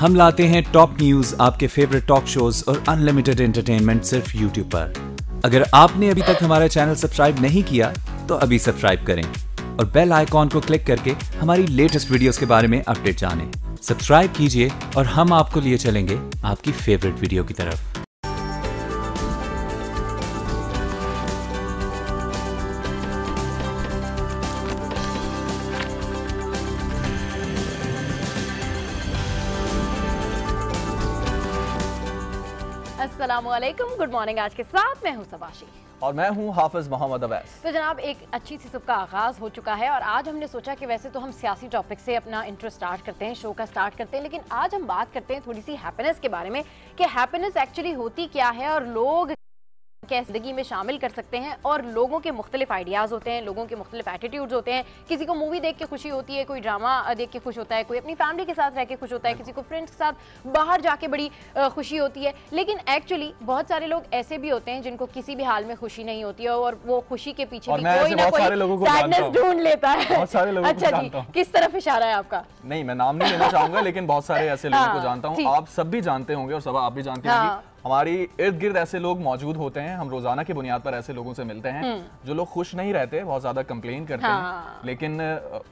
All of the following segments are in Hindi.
हम लाते हैं टॉप न्यूज, आपके फेवरेट टॉक शोज और अनलिमिटेड एंटरटेनमेंट सिर्फ यूट्यूब पर। अगर आपने अभी तक हमारा चैनल सब्सक्राइब नहीं किया तो अभी सब्सक्राइब करें और बेल आइकॉन को क्लिक करके हमारी लेटेस्ट वीडियोस के बारे में अपडेट जानें। सब्सक्राइब कीजिए और हम आपको लिए चलेंगे आपकी फेवरेट वीडियो की तरफ। अस्सलामुअलैकुम, गुड मॉर्निंग। आज के साथ मैं हूं सबाशी और मैं हूं हाफिज मोहम्मद अवैस। तो जनाब, एक अच्छी सी सुबह का आगाज़ हो चुका है और आज हमने सोचा कि वैसे तो हम सियासी टॉपिक से अपना इंट्रो स्टार्ट करते हैं, शो का स्टार्ट करते हैं, लेकिन आज हम बात करते हैं थोड़ी सी हैप्पीनेस के बारे में कि हैप्पीनेस एक्चुअली होती क्या है और लोग कैसे जिंदगी में शामिल कर सकते हैं। और लोगों के मुख्तलिफ आइडियाज़ होते हैं, लोगों के मुख्तलिफ एटीट्यूड्स होते हैं। किसी को मूवी देख के खुशी होती है, कोई ड्रामा देख के खुश होता है, कोई अपनी फैमिली के साथ रह के खुश होता है, किसी को फ्रेंड्स के साथ बाहर जाके बड़ी खुशी होती है। लेकिन एक्चुअली बहुत सारे लोग ऐसे भी होते हैं जिनको किसी भी हाल में खुशी नहीं होती है और वो खुशी के पीछे भी कोई ना कोई सैडनेस ढूंढ लेता है। अच्छा जी, किस तरफ इशारा है आपका? नहीं, मैं नाम नहीं लेना चाहूंगा, लेकिन बहुत सारे ऐसे लोगों को जानता हूँ। आप सब भी जानते होंगे और सब आप भी जानते होंगे। हमारी इर्द गिर्द ऐसे लोग मौजूद होते हैं, हम रोजाना की बुनियाद पर ऐसे लोगों से मिलते हैं जो लोग खुश नहीं रहते, बहुत ज्यादा कंप्लेन करते हैं, लेकिन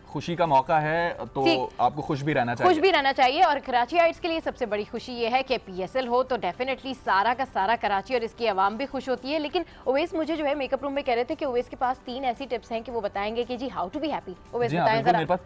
खुशी का मौका है तो आपको खुश भी रहना चाहिए। खुश भी रहना चाहिए। और कराचीइट्स के लिए सबसे बड़ी खुशी ये है कि PSL हो तो डेफिनेटली सारा का सारा कराची और इसकी आवाम भी खुश होती है। लेकिन ओवैस मुझे जो है मेकअप रूम में कह रहे थे कि ओवैस के पास 3 ऐसी टिप्स हैं कि वो बताएंगे कि जी how to be happy. Owais बताएं जरा।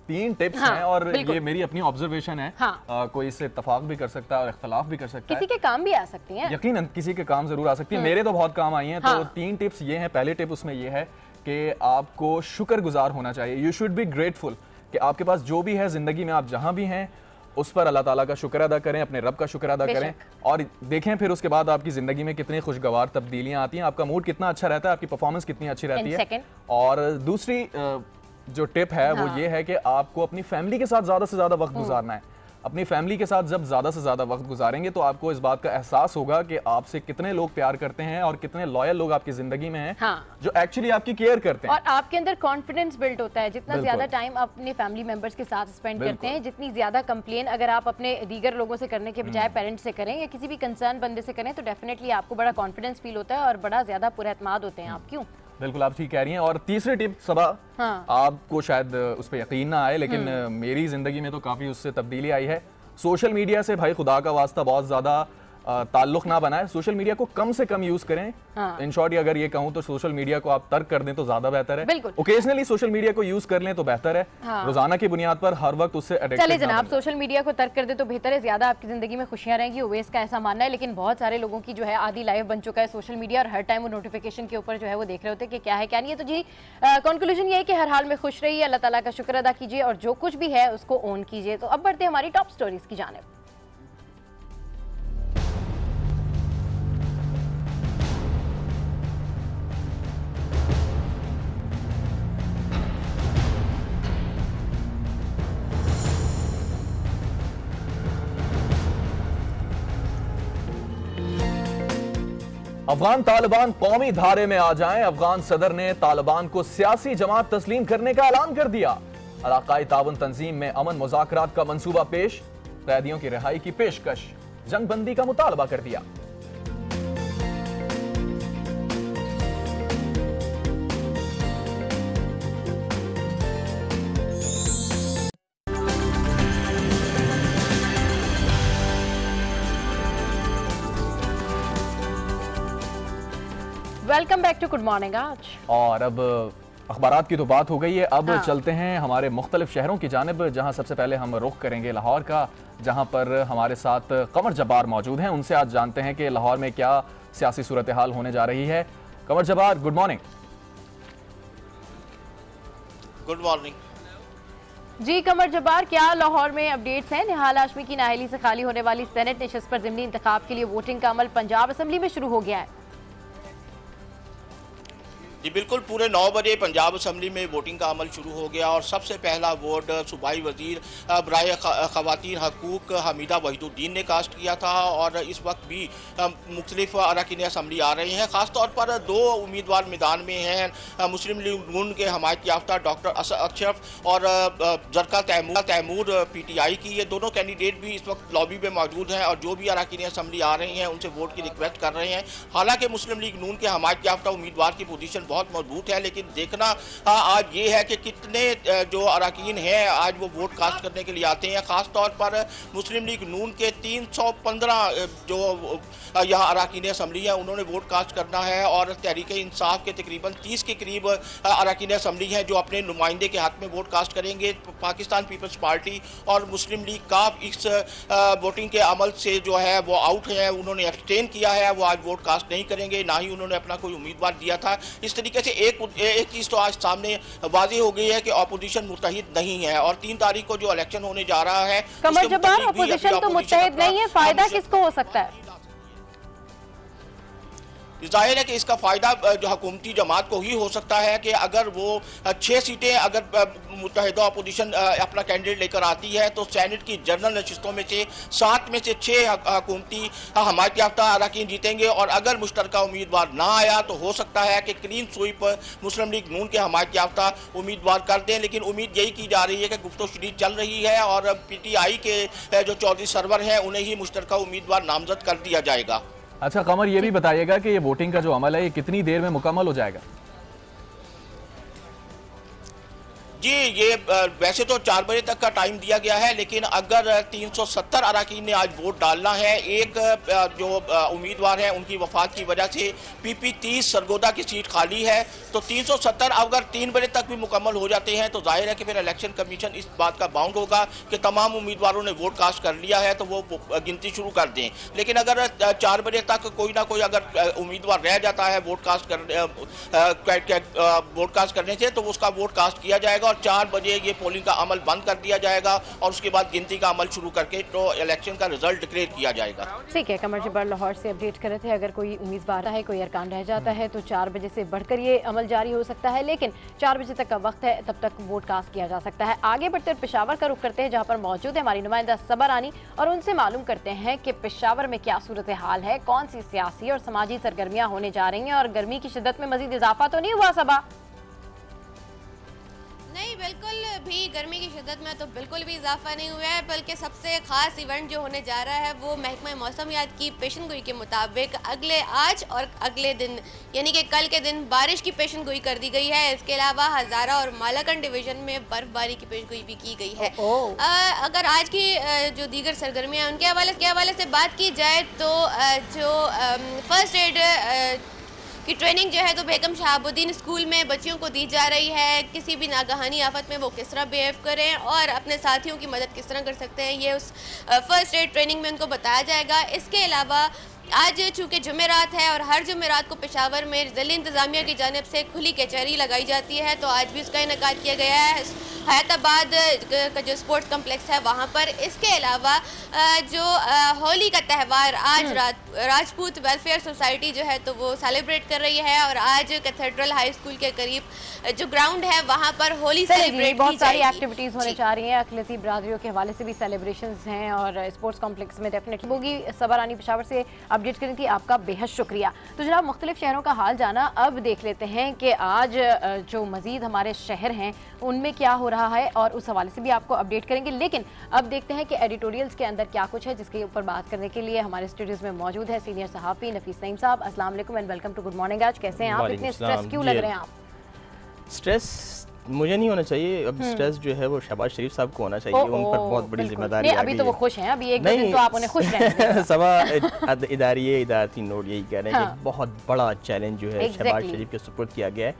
3 टिप्स हैं और ये मेरी अपनी ऑब्जर्वेशन है। कोई इससे इत्तेफाक भी कर सकता है और इख्तलाफ भी कर सकता है। किसी के काम भी आ सकती हैं, यकीनन किसी के काम जरूर आ सकती है। मेरे तो बहुत काम आई हैं। तो 3 टिप्स ये हैं। पहले टिप उसमें ये है कि आपको शुक्रगुजार होना चाहिए। यू शुड बी ग्रेटफुल कि आपके पास जो भी है जिंदगी में, आप जहां भी हैं उस पर अल्लाह ताला का शुक्र अदा करें, अपने रब का शुक्र अदा करें और देखें फिर उसके बाद आपकी जिंदगी में कितनी खुशगवार तब्दीलियां आती हैं, आपका मूड कितना अच्छा रहता है, आपकी परफॉर्मेंस कितनी अच्छी रहती है। और दूसरी जो टिप है वो ये है कि आपको अपनी फैमिली के साथ ज्यादा से ज्यादा वक्त गुजारना है। अपनी फैमिली के साथ जब ज्यादा से ज्यादा वक्त गुजारेंगे तो आपको इस बात का एहसास होगा कि आपसे कितने लोग प्यार करते हैं और कितने लॉयल लोग आपकी जिंदगी में हैं जो एक्चुअली आपकी केयर करते हैं। और आपके अंदर कॉन्फिडेंस बिल्ड होता है। जितना ज्यादा टाइम आप अपने फैमिली मेंबर्स के साथ स्पेंड करते हैं, जितनी ज्यादा कंप्लेन अगर आप अपने दीगर लोगों से करने के बजाय पेरेंट्स से करें या किसी भी कंसर्न बंदे से करें तो डेफिनेटली आपको बड़ा कॉन्फिडेंस फील होता है और बड़ा ज्यादा पुरएतमाद होते हैं आप। क्यों? बिल्कुल, आप ठीक कह रही हैं। और तीसरी टिप सबा, आपको शायद उस पर यकीन ना आए, लेकिन मेरी जिंदगी में तो काफी उससे तब्दीली आई है। सोशल मीडिया से भाई खुदा का वास्ता बहुत ज्यादा ताल्लुक ना बनाए। सोशल मीडिया को कम से कम यूज करें। इन शॉर्ट अगर ये कहूं तो सोशल मीडिया को आप तर्क कर दें तो ज्यादा बेहतर है। ओकेजनली सोशल मीडिया को यूज कर लें तो बेहतर है। रोजाना की बुनियाद पर हर वक्त उससे एडिक्टेड चले जनाब, सोशल मीडिया को तर्क कर दे तो बेहतर है, ज्यादा आपकी जिंदगी में खुशियां रहेंगी। ओवैस का ऐसा मानना है। लेकिन बहुत सारे लोगों की जो है आधी लाइफ बन चुका है सोशल मीडिया और हर टाइम वो नोटिफिकेशन के ऊपर जो है वो देख रहे होते हैं कि क्या है क्या नहीं है। तो जी कंक्लूजन ये है कि हर हाल में खुश रहिए, अल्लाह ताला का शुक्र अदा कीजिए और जो कुछ भी है उसको ओन कीजिए। तो अब बढ़ते हैं हमारी टॉप स्टोरीज की जानिब। अफगान तालिबान कौमी धारे में आ जाएं। अफगान सदर ने तालिबान को सियासी जमात तस्लीम करने का ऐलान कर दिया। इलाकाई ताउन तंजीम में अमन मुज़ाकरात का मंसूबा पेश, कैदियों की रिहाई की पेशकश, जंग बंदी का मुतालबा कर दिया। Welcome back to good morning. आज और अब अखबारात की तो बात हो गई है, अब चलते हैं हमारे मुख्तलिफ शहरों की जानिब, जहां सबसे पहले हम रुख करेंगे लाहौर का, जहां पर हमारे साथ कमर जब्बार मौजूद हैं। उनसे आज जानते हैं कि लाहौर में क्या सियासी सूरत हाल होने जा रही है। Qamar Jabbar, good morning. Good morning जी कमर जब्बार, क्या लाहौर में अपडेट्स हैं? निहाल हाशमी की नाअहली से खाली होने वाली सेनेट नशिस्त पर ज़िमनी इंतखाब के लिए वोटिंग का अमल पंजाब असम्बली में शुरू हो गया है। जी बिल्कुल, पूरे 9 बजे पंजाब असम्बली में वोटिंग का अमल शुरू हो गया और सबसे पहला वोट सूबाई वजीर बराए ख़वातीन हकूक़ हमीदा वहीदुद्दीन ने कास्ट किया था और इस वक्त भी मुख्तलिफ अरकान असम्बली आ रहे हैं। ख़ास तौर पर 2 उम्मीदवार मैदान में हैं। मुस्लिम लीग नून के हमायत याफ्ता डॉक्टर असद अशरफ और जरका तैमूर PTI की, ये दोनों कैंडिडेट भी इस वक्त लॉबी में मौजूद हैं और जो भी अरकान असम्बली आ रहे हैं उनसे वोट की रिक्वेस्ट कर रहे हैं। हालांकि मुस्लिम लीग नून के हमायत याफ्ता उम्मीदवार की पोजीशन बहुत मजबूत है, लेकिन देखना आज ये है कि कितने जो अरकान हैं आज वो वोट कास्ट करने के लिए आते हैं। ख़ास तौर पर मुस्लिम लीग नून के 315 जो यहाँ अरकान असम्बली है उन्होंने वोट कास्ट करना है और तहरीक इंसाफ के तकरीबन 30 के करीब अरकान असम्बली हैं जो अपने नुमाइंदे के हक़ में वोट कास्ट करेंगे। पाकिस्तान पीपल्स पार्टी और मुस्लिम लीग काफ इस वोटिंग के अमल से जो है वो आउट है, उन्होंने एब्सटेन किया है, वो आज वोट कास्ट नहीं करेंगे, ना ही उन्होंने अपना कोई उम्मीदवार दिया था। इस तरीके से एक चीज़ तो आज सामने वाज़ेह हो गई है कि अपोजिशन मुत्तहिद नहीं है और 3 तारीख को जो इलेक्शन होने जा रहा है, कमर जब्बार, अपोजिशन तो मुत्तहिद नहीं है, फायदा किसको हो सकता है? जाहिर है कि इसका फ़ायदा जो हुकूमती जमात को ही हो सकता है कि अगर वो 6 सीटें अगर मुत्तहिदा अपोजिशन अपना कैंडिडेट लेकर आती है तो सेनेट की जनरल नशिस्तों में से 7 में से 6 हुकूमती हमायत याफ्ता अरकान जीतेंगे और अगर मुश्तरका उम्मीदवार ना आया तो हो सकता है कि क्लीन स्वीप मुस्लिम लीग नून के हमायत याफ्ता उम्मीदवार कर दें। लेकिन उम्मीद यही की जा रही है कि गुफ्तगू चल रही है और PTI के जो चौधरी सरवर हैं उन्हें ही मुश्तरका उम्मीदवार नामजद कर दिया जाएगा। अच्छा कमर, ये भी बताइएगा कि ये वोटिंग का जो अमल है ये कितनी देर में मुकम्मल हो जाएगा? जी ये वैसे तो 4 बजे तक का टाइम दिया गया है, लेकिन अगर 370 अरकान ने आज वोट डालना है, एक जो उम्मीदवार हैं उनकी वफात की वजह से PP 30 सरगोदा की सीट खाली है, तो 370 अगर 3 बजे तक भी मुकम्मल हो जाते हैं तो जाहिर है कि फिर इलेक्शन कमीशन इस बात का बाउंड होगा कि तमाम उम्मीदवारों ने वोट कास्ट कर लिया है तो वो गिनती शुरू कर दें। लेकिन अगर 4 बजे तक कोई ना कोई अगर उम्मीदवार रह जाता है वोट कास्ट करने से तो उसका वोट कास्ट किया जाएगा और 4 बजे ये पोलिंग का अमल बंद कर दिया जाएगा और उसके बाद गिनती का अमल शुरू करके तो इलेक्शन का रिजल्ट डिक्लेयर किया जाएगा। ठीक है, कमर जब्बार लाहौर से अपडेट कर रहे थे। अगर कोई उम्मीदवार है, कोई अरकान रह जाता है तो 4 बजे से बढ़कर ये अमल जारी हो सकता है, लेकिन 4 बजे तक का वक्त है, तब तक वोट कास्ट किया जा सकता है। आगे बढ़ते पेशावर का रुख करते हैं जहाँ पर मौजूद है हमारी नुमाइंदा सबा रानी और उनसे मालूम करते हैं कि पेशावर में क्या सूरत हाल है, कौन सी सियासी और समाजी सरगर्मियाँ होने जा रही हैं और गर्मी की शिद्दत में मजीद इजाफा तो नहीं हुआ सबा? नहीं, बिल्कुल भी गर्मी की शिद्दत में तो बिल्कुल भी इजाफा नहीं हुआ है, बल्कि सबसे ख़ास इवेंट जो होने जा रहा है वो महकमा मौसमियात की पेशनगोई के मुताबिक आज और अगले दिन यानी कि कल के दिन बारिश की पेशनगोई कर दी गई है। इसके अलावा हज़ारा और मालाकंड डिवीज़न में बर्फबारी की पेशगोई भी की गई है। अगर आज की जो दीगर सरगर्मियाँ हैं उनके हवाले से बात की जाए तो जो फर्स्ट एड कि ट्रेनिंग जो है तो बेगम शहाबुद्दीन स्कूल में बच्चियों को दी जा रही है। किसी भी नागहानी आफत में वो किस तरह बिहेव करें और अपने साथियों की मदद किस तरह कर सकते हैं, ये उस फर्स्ट एड ट्रेनिंग में उनको बताया जाएगा। इसके अलावा आज चूँकि जुमेरात है और हर जुमेरात को पेशावर में ज़िला इंतज़ामिया की जानिब से खुली कचहरी लगाई जाती है, तो आज भी उसका इनेकाद किया गया है हयाताबाद का जो स्पोर्ट्स कम्प्लेक्स है वहाँ पर। इसके अलावा जो होली का त्यौहार आज राजपूत वेलफेयर सोसाइटी जो है तो वो सेलिब्रेट कर रही है और आज कैथेड्रल हाई स्कूल के करीब जो ग्राउंड है वहाँ पर होली सेलिब्रेट बहुत सारी एक्टिविटीज़ होने जा रही हैं। अक़लियती बरादरियों के हवाले से भी सेलिब्रेशंस हैं और स्पोर्ट्स कॉम्प्लेक्स में डेफिनेटली होगी। सबा रानी पेशावर से अपडेट करी थी, आपका बेहद शुक्रिया। तो जनाब मुख्तलिफ शहरों का हाल जाना, अब देख लेते हैं कि आज जो मजीद हमारे शहर हैं उनमें क्या हो रहा है और उस हवाले से भी आपको अपडेट करेंगे। लेकिन अब देखते हैं कि एडिटोरियल्स के अंदर क्या कुछ है, जिसके ऊपर बात करने के लिए हमारे स्टूडियोज में मौजूद है सीनियर सहाफ़ी नफीस नईम साहब। अस्सलाम वालेकुम and welcome to good morning. आज कैसे हैं आप? इतने स्ट्रेस क्यों लग रहे हैं आप? स्ट्रेस मुझे नहीं होना चाहिए। अब स्ट्रेस जो है वो शहबाज शरीफ साहब को होना चाहिए, उन पर बहुत बड़ी जिम्मेदारी आ गई है। अभी तो वो खुश हैं, अभी एक दिन तो आप उन्हें खुश रहने सभा इदारी इदारती नोट यही कह रहे हैं कि बहुत बड़ा चैलेंज जो है शहबाज शरीफ के सुपुर्द किया गया है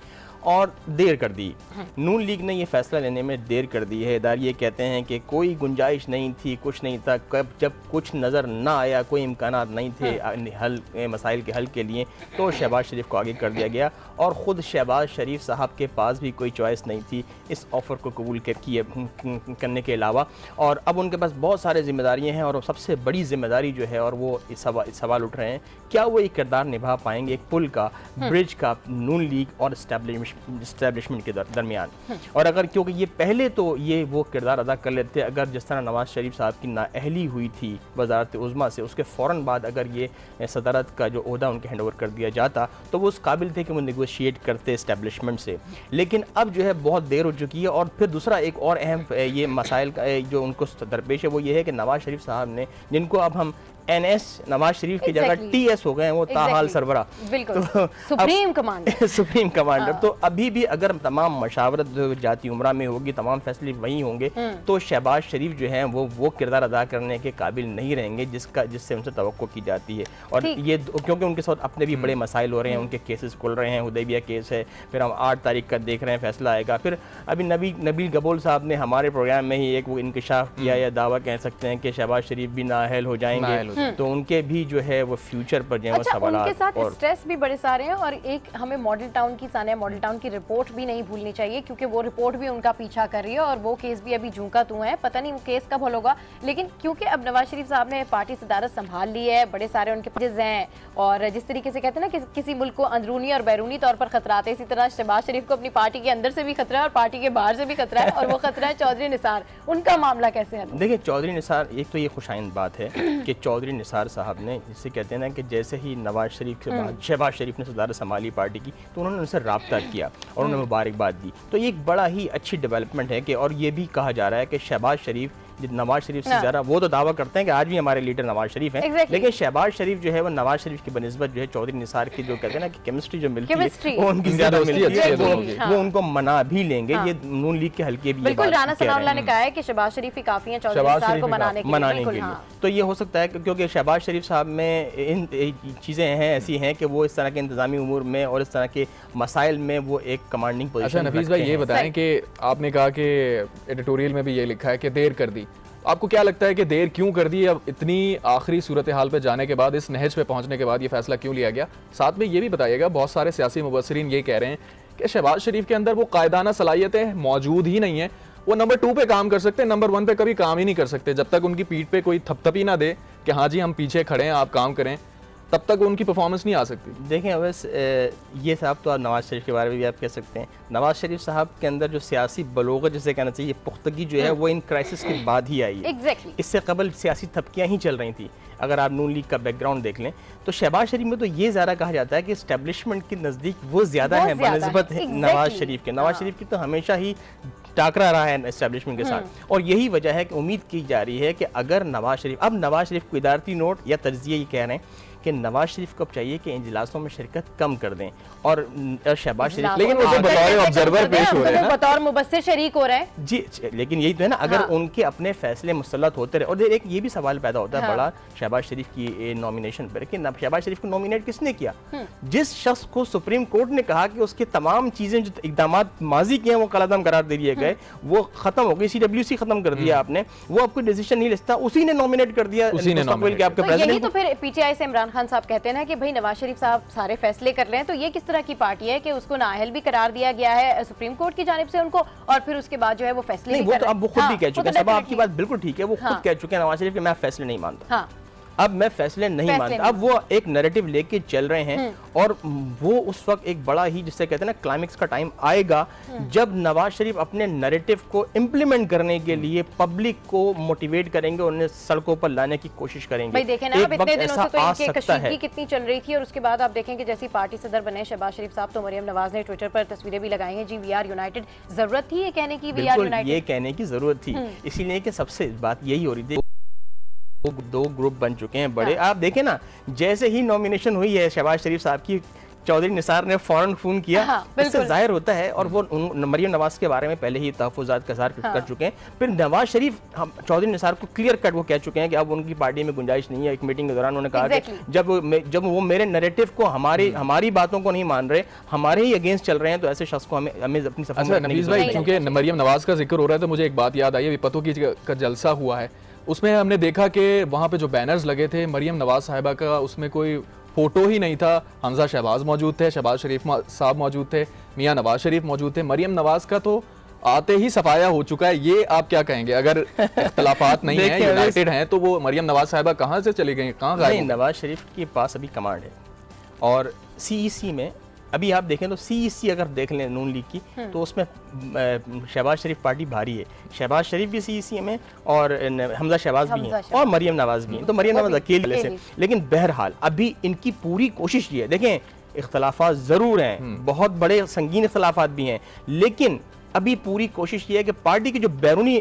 और देर कर दी। नून लीग ने ये फैसला लेने में देर कर दी है। इदारे ये कहते हैं कि कोई गुंजाइश नहीं थी, कुछ नहीं था, जब कुछ नज़र ना आया, कोई इम्कानात नहीं थे हल मसाइल के हल के लिए, तो शहबाज शरीफ को आगे कर दिया गया और ख़ुद शहबाज शरीफ साहब के पास भी कोई चॉइस नहीं थी इस ऑफ़र को कबूल करने के अलावा। और अब उनके पास बहुत सारे जिम्मेदारियाँ हैं और सबसे बड़ी जिम्मेदारी जो है और वो इस सवाल उठ रहे हैं, क्या वो एक किरदार निभा पाएंगे एक पुल का, ब्रिज का नून लीग और इस्टेब्लिशमेंट के दरमियान। और अगर क्योंकि ये पहले तो ये वो किरदार अदा कर लेते, अगर जिस तरह नवाज शरीफ साहब की नाअहली हुई थी वज़ारत उज़्मा से, उसके फ़ौरन बाद अगर ये सदारत का जो ओहदा उनके हैंड ओवर कर दिया जाता तो वो उस काबिल थे कि वो नेगोशिएट करते इस्टेब्लिशमेंट से। लेकिन अब जो है बहुत देर हो चुकी है। और फिर दूसरा एक और अहम ये मसाइल जो उनको दरपेश है वो ये है कि नवाज शरीफ साहब ने, जिनको अब हम NS नवाज शरीफ की जगह TS हो गए हैं, वो ताहाल सरबरा, तो सुप्रीम कमांडर सुप्रीम कमांडर। तो अभी भी अगर तमाम मशावरत जाती उम्रा में होगी, तमाम फैसले वही होंगे, तो शहबाज शरीफ जो हैं वो किरदार अदा करने के काबिल नहीं रहेंगे जिससे उनसे तवक्को की जाती है। और ये क्योंकि उनके साथ अपने भी बड़े मसाइल हो रहे हैं, उनके केसेस खुल रहे हैं, हुदैबिया केस है, फिर हम 8 तारीख का देख रहे हैं फैसला आएगा। फिर अभी नबील गबोल साहब ने हमारे प्रोग्राम में ही एक वो इंकशाफ किया या दावा कह सकते हैं कि शहबाज शरीफ भी नाअहल हो जाएंगे, तो उनके भी जो है वो फ्यूचर पर जो है अच्छा, उनके साथ स्ट्रेस भी बड़े सारे हैं। और एक हमें मॉडल टाउन की सानिया मॉडल टाउन की रिपोर्ट भी नहीं भूलनी चाहिए, क्योंकि वो रिपोर्ट भी उनका पीछा कर रही है और वो केस भी अभी झूका तू है, पता नहीं वो केस कब हल होगा। लेकिन क्योंकि अब नवाज शरीफ साहब ने पार्टी सदारत संभाल ली है, बड़े सारे उनके पेजेस हैं, और जिस तरीके से कहते हैं ना कि किसी मुल्क को अंदरूनी और बैरूनी तौर पर खतरा है, इसी तरह शहबाज शरीफ को अपनी पार्टी के अंदर से भी खतरा है और पार्टी के बाहर से भी खतरा है, और वो खतरा है चौधरी निसार। उनका मामला कैसे है? देखिए, चौधरी निसार, एक तो ये खुशाइंद बात है कि चौधरी निसार साहब ने, जिसे कहते हैं ना कि जैसे ही नवाज शरीफ के बाद शहबाज शरीफ ने सदारत संभाली पार्टी की, तो उन्होंने उनसे राब्ता किया और उन्हें मुबारकबाद दी। तो ये एक बड़ा ही अच्छी डेवलपमेंट है कि, और ये भी कहा जा रहा है कि शहबाज शरीफ नवाज शरीफ से ज़्यादा, वो तो दावा करते हैं कि आज भी हमारे लीडर नवाज शरीफ हैं, लेकिन शहबाज शरीफ जो है वो नवाज शरीफ की बनिस्बत जो है चौधरी निसार की जो कहते हैं ना कि केमिस्ट्री जो मिलती है वो उनकी ज़्यादा मिलती है, वो उनको मना भी लेंगे। ये नून लीग के हल्के भी बिल्कुल राना सनाउल्लाह ने कहा है कि शहबाज शरीफ ही काफ़ी हैं चौधरी निसार को मनाने के लिए। तो ये हो सकता है क्योंकि शहबाज शरीफ साहब में इन चीज़ें हैं, ऐसी हैं कि वो इस तरह के इंतजामी उमूर में और इस तरह के मसाइल में वो एक कमांडिंग पोजीशन। अच्छा नफीस भाई, ये बताएं कि आपने कहा कि एडिटोरियल में भी ये लिखा है कि देर कर दी, आपको क्या लगता है कि देर क्यों कर दी? अब इतनी आखिरी सूरत हाल पे जाने के बाद, इस नहज पे पहुंचने के बाद ये फैसला क्यों लिया गया? साथ में ये भी बताइएगा, बहुत सारे सियासी मुबस्सिरीन ये कह रहे हैं कि शहबाज शरीफ के अंदर वो कायदाना सलाहियतें मौजूद ही नहीं है, वो नंबर 2 पे काम कर सकते हैं, नंबर 1 पे कभी काम ही नहीं कर सकते। जब तक उनकी पीठ पे कोई थपथपी ना दे कि हाँ जी हम पीछे खड़े हैं, आप काम करें, तब तक उनकी परफॉर्मेंस नहीं आ सकती। देखें अवैस, ये साहब तो आप नवाज शरीफ के बारे में भी आप कह सकते हैं, नवाज शरीफ साहब के अंदर जो सियासी बलोगत जिसे कहना चाहिए, पुख्तगी जो है वो इन क्राइसिस के बाद ही आई है। इससे कबल सियासी थपकियाँ ही चल रही थी। अगर आप नून लीग का बैकग्राउंड देख लें तो शहबाज शरीफ में तो ये ज़्यादा कहा जाता है कि इस्टेब्लिशमेंट के नज़दीक वो ज़्यादा है बनस्बत नवाज शरीफ के। नवाज शरीफ की तो हमेशा ही टाकरा रहा है इस्टेब्लिशमेंट के साथ, और यही वजह है कि उम्मीद की जा रही है कि अगर नवाज शरीफ, अब नवाज शरीफ को इदारती नोट या तज्जिया ये कह रहे हैं कि नवाज शरीफ को अब चाहिए कि इजलासों में शिरकत कम कर दें, और शहबाज शरीफ, लेकिन वो तो बतौर ऑब्जर्वर पेश हो रहे हैं, बतौर मुबस्सिर शरीक हो रहे हैं जी। लेकिन यही तो है ना, अगर उनके अपने फैसले मुसल्लत होते रहे। और एक ये भी सवाल पैदा होता है बड़ा शहबाज शरीफ की नॉमिनेशन पर कि शहबाज शरीफ को नॉमिनेट किसने किया? जिस शख्स को सुप्रीम कोर्ट ने कहा कि उसके तमाम चीजें जो इकदाम माजी किए हैं वो कलादम करार दे दिए गए, वो खत्म हो गई, CWC खत्म कर दिया आपने, वो आपको डिसीजन नहीं लेता, उसी ने नॉमिनेट कर दिया मुस्तकबिल के आपके प्रेसिडेंट। तो फिर PTI से इमरान खान साहब कहते हैं ना कि भाई नवाज शरीफ साहब सारे फैसले कर रहे हैं, तो ये किस तरह की पार्टी है कि उसको नाअहल भी करार दिया गया है सुप्रीम कोर्ट की जानिब से उनको, और फिर उसके बाद जो है वो फैसले वो तो अब वो खुद भी कह चुके हैं, सब आपकी बात बिल्कुल ठीक है, वो खुद कह चुके हैं नवाज शरीफ कि मैं फैसले नहीं मानता, अब मैं फैसले नहीं मानता। अब वो एक नैरेटिव लेके चल रहे हैं, और वो उस वक्त एक बड़ा ही जिसे कहते हैं ना क्लाइमेक्स का टाइम आएगा जब नवाज शरीफ अपने नैरेटिव को इम्प्लीमेंट करने के लिए पब्लिक को मोटिवेट करेंगे, उन्हें सड़कों पर लाने की कोशिश करेंगे। भाई देखें ना, अब इतने दिनों से तो इनकी कशीदगी कितनी चल रही थी, और उसके बाद आप देखेंगे जैसी पार्टी सदर बने शहबाज शरीफ साहब, तो मरियम नवाज ने ट्विटर पर तस्वीरें भी लगाई हैं, जी वी आर यूनाइटेड। जरूरत थी ये कहने की, वी आर यूनाइटेड, ये कहने की जरूरत थी, इसीलिए कि सबसे बात यही हो रही थी, दो ग्रुप बन चुके हैं बड़े। आप देखें ना, जैसे ही नॉमिनेशन हुई है शहबाज शरीफ साहब की, चौधरी निसार ने फौरन फोन किया। हाँ, इससे जाहिर होता है, और वो मरियम नवाज के बारे में पहले ही तहफ़्फ़ुज़ात का इज़हार कर चुके हैं। फिर नवाज शरीफ चौधरी निसार को क्लियर कट वो कह चुके हैं कि अब उनकी पार्टी में गुंजाइश नहीं है। एक मीटिंग के दौरान उन्होंने कहा कि जब वो मेरे नैरेटिव को, हमारी बातों को नहीं मान रहे, हमारे ही अगेंस्ट चल रहे हैं, तो ऐसे शख्स को हमें अपनी सफा में रखने की ज़रूरत है। क्योंकि मरियम नवाज का जिक्र हो रहा है तो मुझे एक बात याद आई, विपतों की का जलसा हुआ है, उसमें हमने देखा कि वहाँ पे जो बैनर्स लगे थे मरियम नवाज साहिबा का, उसमें कोई फोटो ही नहीं था। हमजा शहबाज मौजूद थे, शहबाज शरीफ साहब मौजूद थे, मियाँ नवाज शरीफ मौजूद थे। मरियम नवाज का तो आते ही सफाया हो चुका है। ये आप क्या कहेंगे? अगर इख्तलाफात नहीं है, यूनाइटेड हैं, तो वो मरियम नवाज साहिबा कहाँ से चली गई, कहाँ गई? नवाज शरीफ के पास अभी कमांड है, और CEC में अभी आप देखें तो CEC अगर देख लें नून लीग की, तो उसमें शहबाज शरीफ पार्टी भारी है। शहबाज शरीफ भी CEC में, और हमजा शहबाज भी हैं, और मरियम नवाज भी हैं। तो मरियम नवाज अकेले से, लेकिन बहरहाल अभी इनकी पूरी कोशिश ये है, देखें इख्तलाफात ज़रूर हैं, बहुत बड़े संगीन इख्तलाफात भी हैं, लेकिन अभी पूरी कोशिश ये है कि पार्टी की जो बैरूनी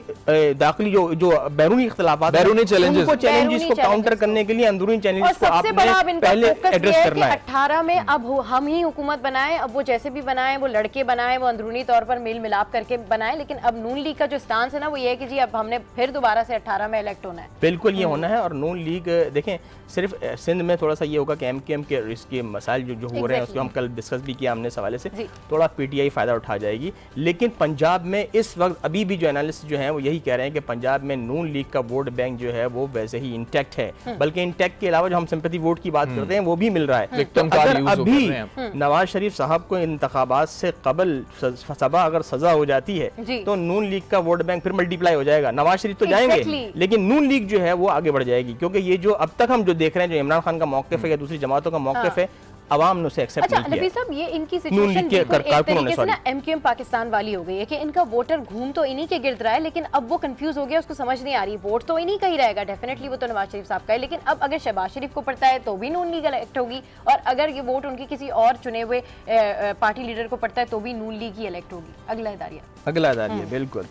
दाखिली जो बैरूनी इख्तलाफात, बैरूनी चैलेंजेस को काउंटर करने के लिए अंदरूनी चैलेंजेस को आपने पहले एड्रेस करना है। 18 में अब हम ही हुकूमत बनाएं, अब वो जैसे भी बनाएं, वो लड़के बनाएं, वो अंदरूनी तौर पर मेल मिलाप करके बनाएं, लेकिन अब नून लीग का जो स्टांस है ना, वो ये है कि जी अब हमने फिर दोबारा से 18 में इलेक्ट होना है। बिल्कुल ये होना है। और नून लीग देखें, सिर्फ सिंध में थोड़ा सा ये होगा कि MKM के इसके मसाइल जो हो रहे हैं, उसको हम कल डिस्कस भी किया हमने इस हवाले से, थोड़ा PTI फ़ायदा उठा जाएगी। लेकिन पंजाब में इस वक्त अभी भी जो एनालिस्ट जो हैं वो यही कह रहे हैं कि पंजाब में नून लीग का वोट बैंक जो है वो वैसे ही इंटैक्ट है, बल्कि इंटैक्ट के अलावा जो हम सिंपैथी वोट की बात करते हैं वो भी मिल रहा है। तो अगर अभी नवाज शरीफ साहब को इंतखाबात से कबल सबा अगर सजा हो जाती है तो नून लीग का वोट बैंक फिर मल्टीप्लाई हो जाएगा। नवाज शरीफ तो जाएंगे, लेकिन नून लीग जो है वो आगे बढ़ जाएगी, क्योंकि ये जो अब तक हम जो देख रहे हैं, जो इमरान खान का मौक़िफ़ है या दूसरी जमातों का मौक़िफ़ है, अवाम ने उसे एक्सेप्ट नहीं किया। नबी साहब, ये इनकी सिचुएशन एक तरीके से ना MKM पाकिस्तान वाली हो गई है कि इनका वोटर घूम तो इन्हीं के गिर्द रहा है, लेकिन अब वो कंफ्यूज हो गया, उसको समझ नहीं आ रही, वोट तो इन्हीं का ही रहेगा, डेफिनेटली वो तो नवाज शरीफ साहब का है, लेकिन अब अगर शहबाज शरीफ को पड़ता है तो भी नून लीग इलेक्ट होगी, और अगर ये वोट उनकी किसी और चुने हुए पार्टी लीडर को पड़ता है तो भी नून लीग ही इलेक्ट होगी। अगला इदारिया बिल्कुल।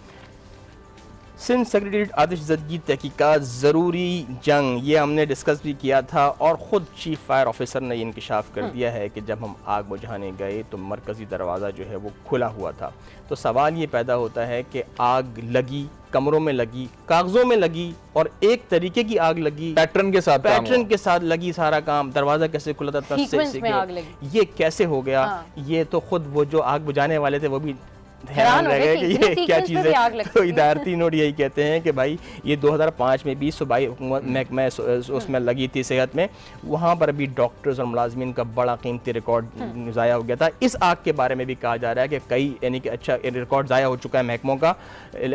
सिंध सेक्रेटरीट आतिश ज़दगी तहकीकात ज़रूरी जंग, ये हमने डिस्कस भी किया था, और ख़ुद चीफ फायर ऑफिसर ने इंकशाफ कर दिया है कि जब हम आग बुझाने गए तो मरकज़ी दरवाज़ा जो है वो खुला हुआ था। तो सवाल ये पैदा होता है कि आग लगी, कमरों में लगी, कागज़ों में लगी, और एक तरीके की आग लगी, पैटर्न के साथ लगी, सारा काम, दरवाज़ा कैसे खुला था, ये कैसे हो गया? ये तो खुद वो जो आग बुझाने वाले थे वो भी हैरान रह गए कि ये क्या चीज़ है। तो इदारती नोट यही कहते हैं कि भाई ये 2005 में भी सूबाई महकमा उसमें लगी थी सेहत में, वहाँ पर भी डॉक्टर्स और मुलाजमीन का बड़ा कीमती रिकॉर्ड ज़ाया हो गया था। इस आग के बारे में भी कहा जा रहा है कि कई यानी कि अच्छा रिकॉर्ड ज़ाया हो चुका है महकमों का,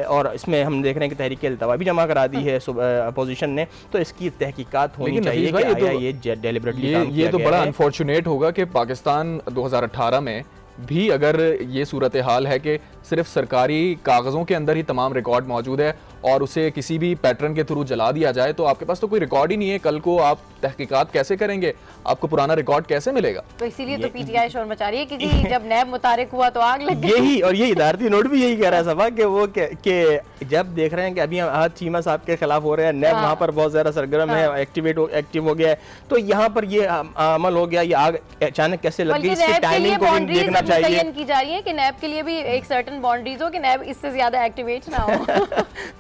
और इसमें हम देख रहे हैं कि तहरीक अल्तवा भी जमा करा दी है अपोजिशन ने। तो इसकी तहकीकात होनी चाहिए कि आया ये डेलिबरेटली। ये तो बड़ा अनफॉर्चुनेट होगा कि पाकिस्तान 2018 में भी अगर ये सूरत हाल है कि सिर्फ सरकारी कागज़ों के अंदर ही तमाम रिकॉर्ड मौजूद है और उसे किसी भी पैटर्न के थ्रू जला दिया जाए, तो आपके पास तो कोई रिकॉर्ड ही नहीं है। कल को आप तहकीकात कैसे करेंगे? आपको पुराना रिकॉर्ड कैसे मिलेगा? तो इसीलिए तो PTI शोर मचा रही है कि जब नैब मुतारिक हुआ तो आग लग गई। यही, और ये इदारती नोट भी यही कह रहा है सबा कि वो कि जब देख रहे हैं कि अभी आहत चीमा साहब के खिलाफ हो रहे हैं, नैब वहाँ पर बहुत ज़्यादा सरगर्म है, एक्टिव हो गया है, तो यहाँ पर ये अमल हो गया, ये आग अचानक कैसे लग गई, इसकी टाइमिंग को भी देखना चाहिए। की जा रही है कि नैब के लिए भी एक सर्टेन बाउंड्रीज हो कि नैब इससे ज्यादा एक्टिवेट ना हो।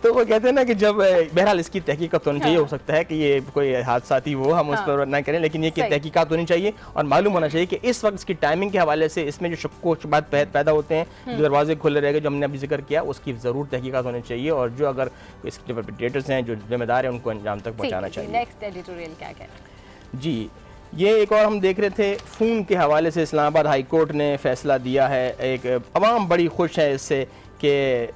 तो वो कहते हैं ना कि जब बहरहाल इसकी तहकीकात होनी चाहिए। हो सकता है कि ये कोई हादसाती हो, हम उस पर ना करें, लेकिन ये की तहकीकात होनी चाहिए और मालूम होना चाहिए कि इस वक्त इसकी टाइमिंग के हवाले से इसमें जो शुबहात पैदा होते हैं, जो दरवाजे खुले रहेंगे, जो हमने अभी जिक्र किया, उसकी ज़रूर तहकीकात होनी चाहिए, और जो अगर इसके परपेट्रेटर्स हैं, जो जिम्मेदार हैं, उनको अंजाम तक पहुँचाना चाहिए। नेक्स्ट एडिटोरियल क्या कह रहे हैं जी? ये एक और हम देख रहे थे फ़ोन के हवाले से इस्लामाबाद हाई कोर्ट ने फ़ैसला दिया है। एक अवाम बड़ी खुश है इससे कि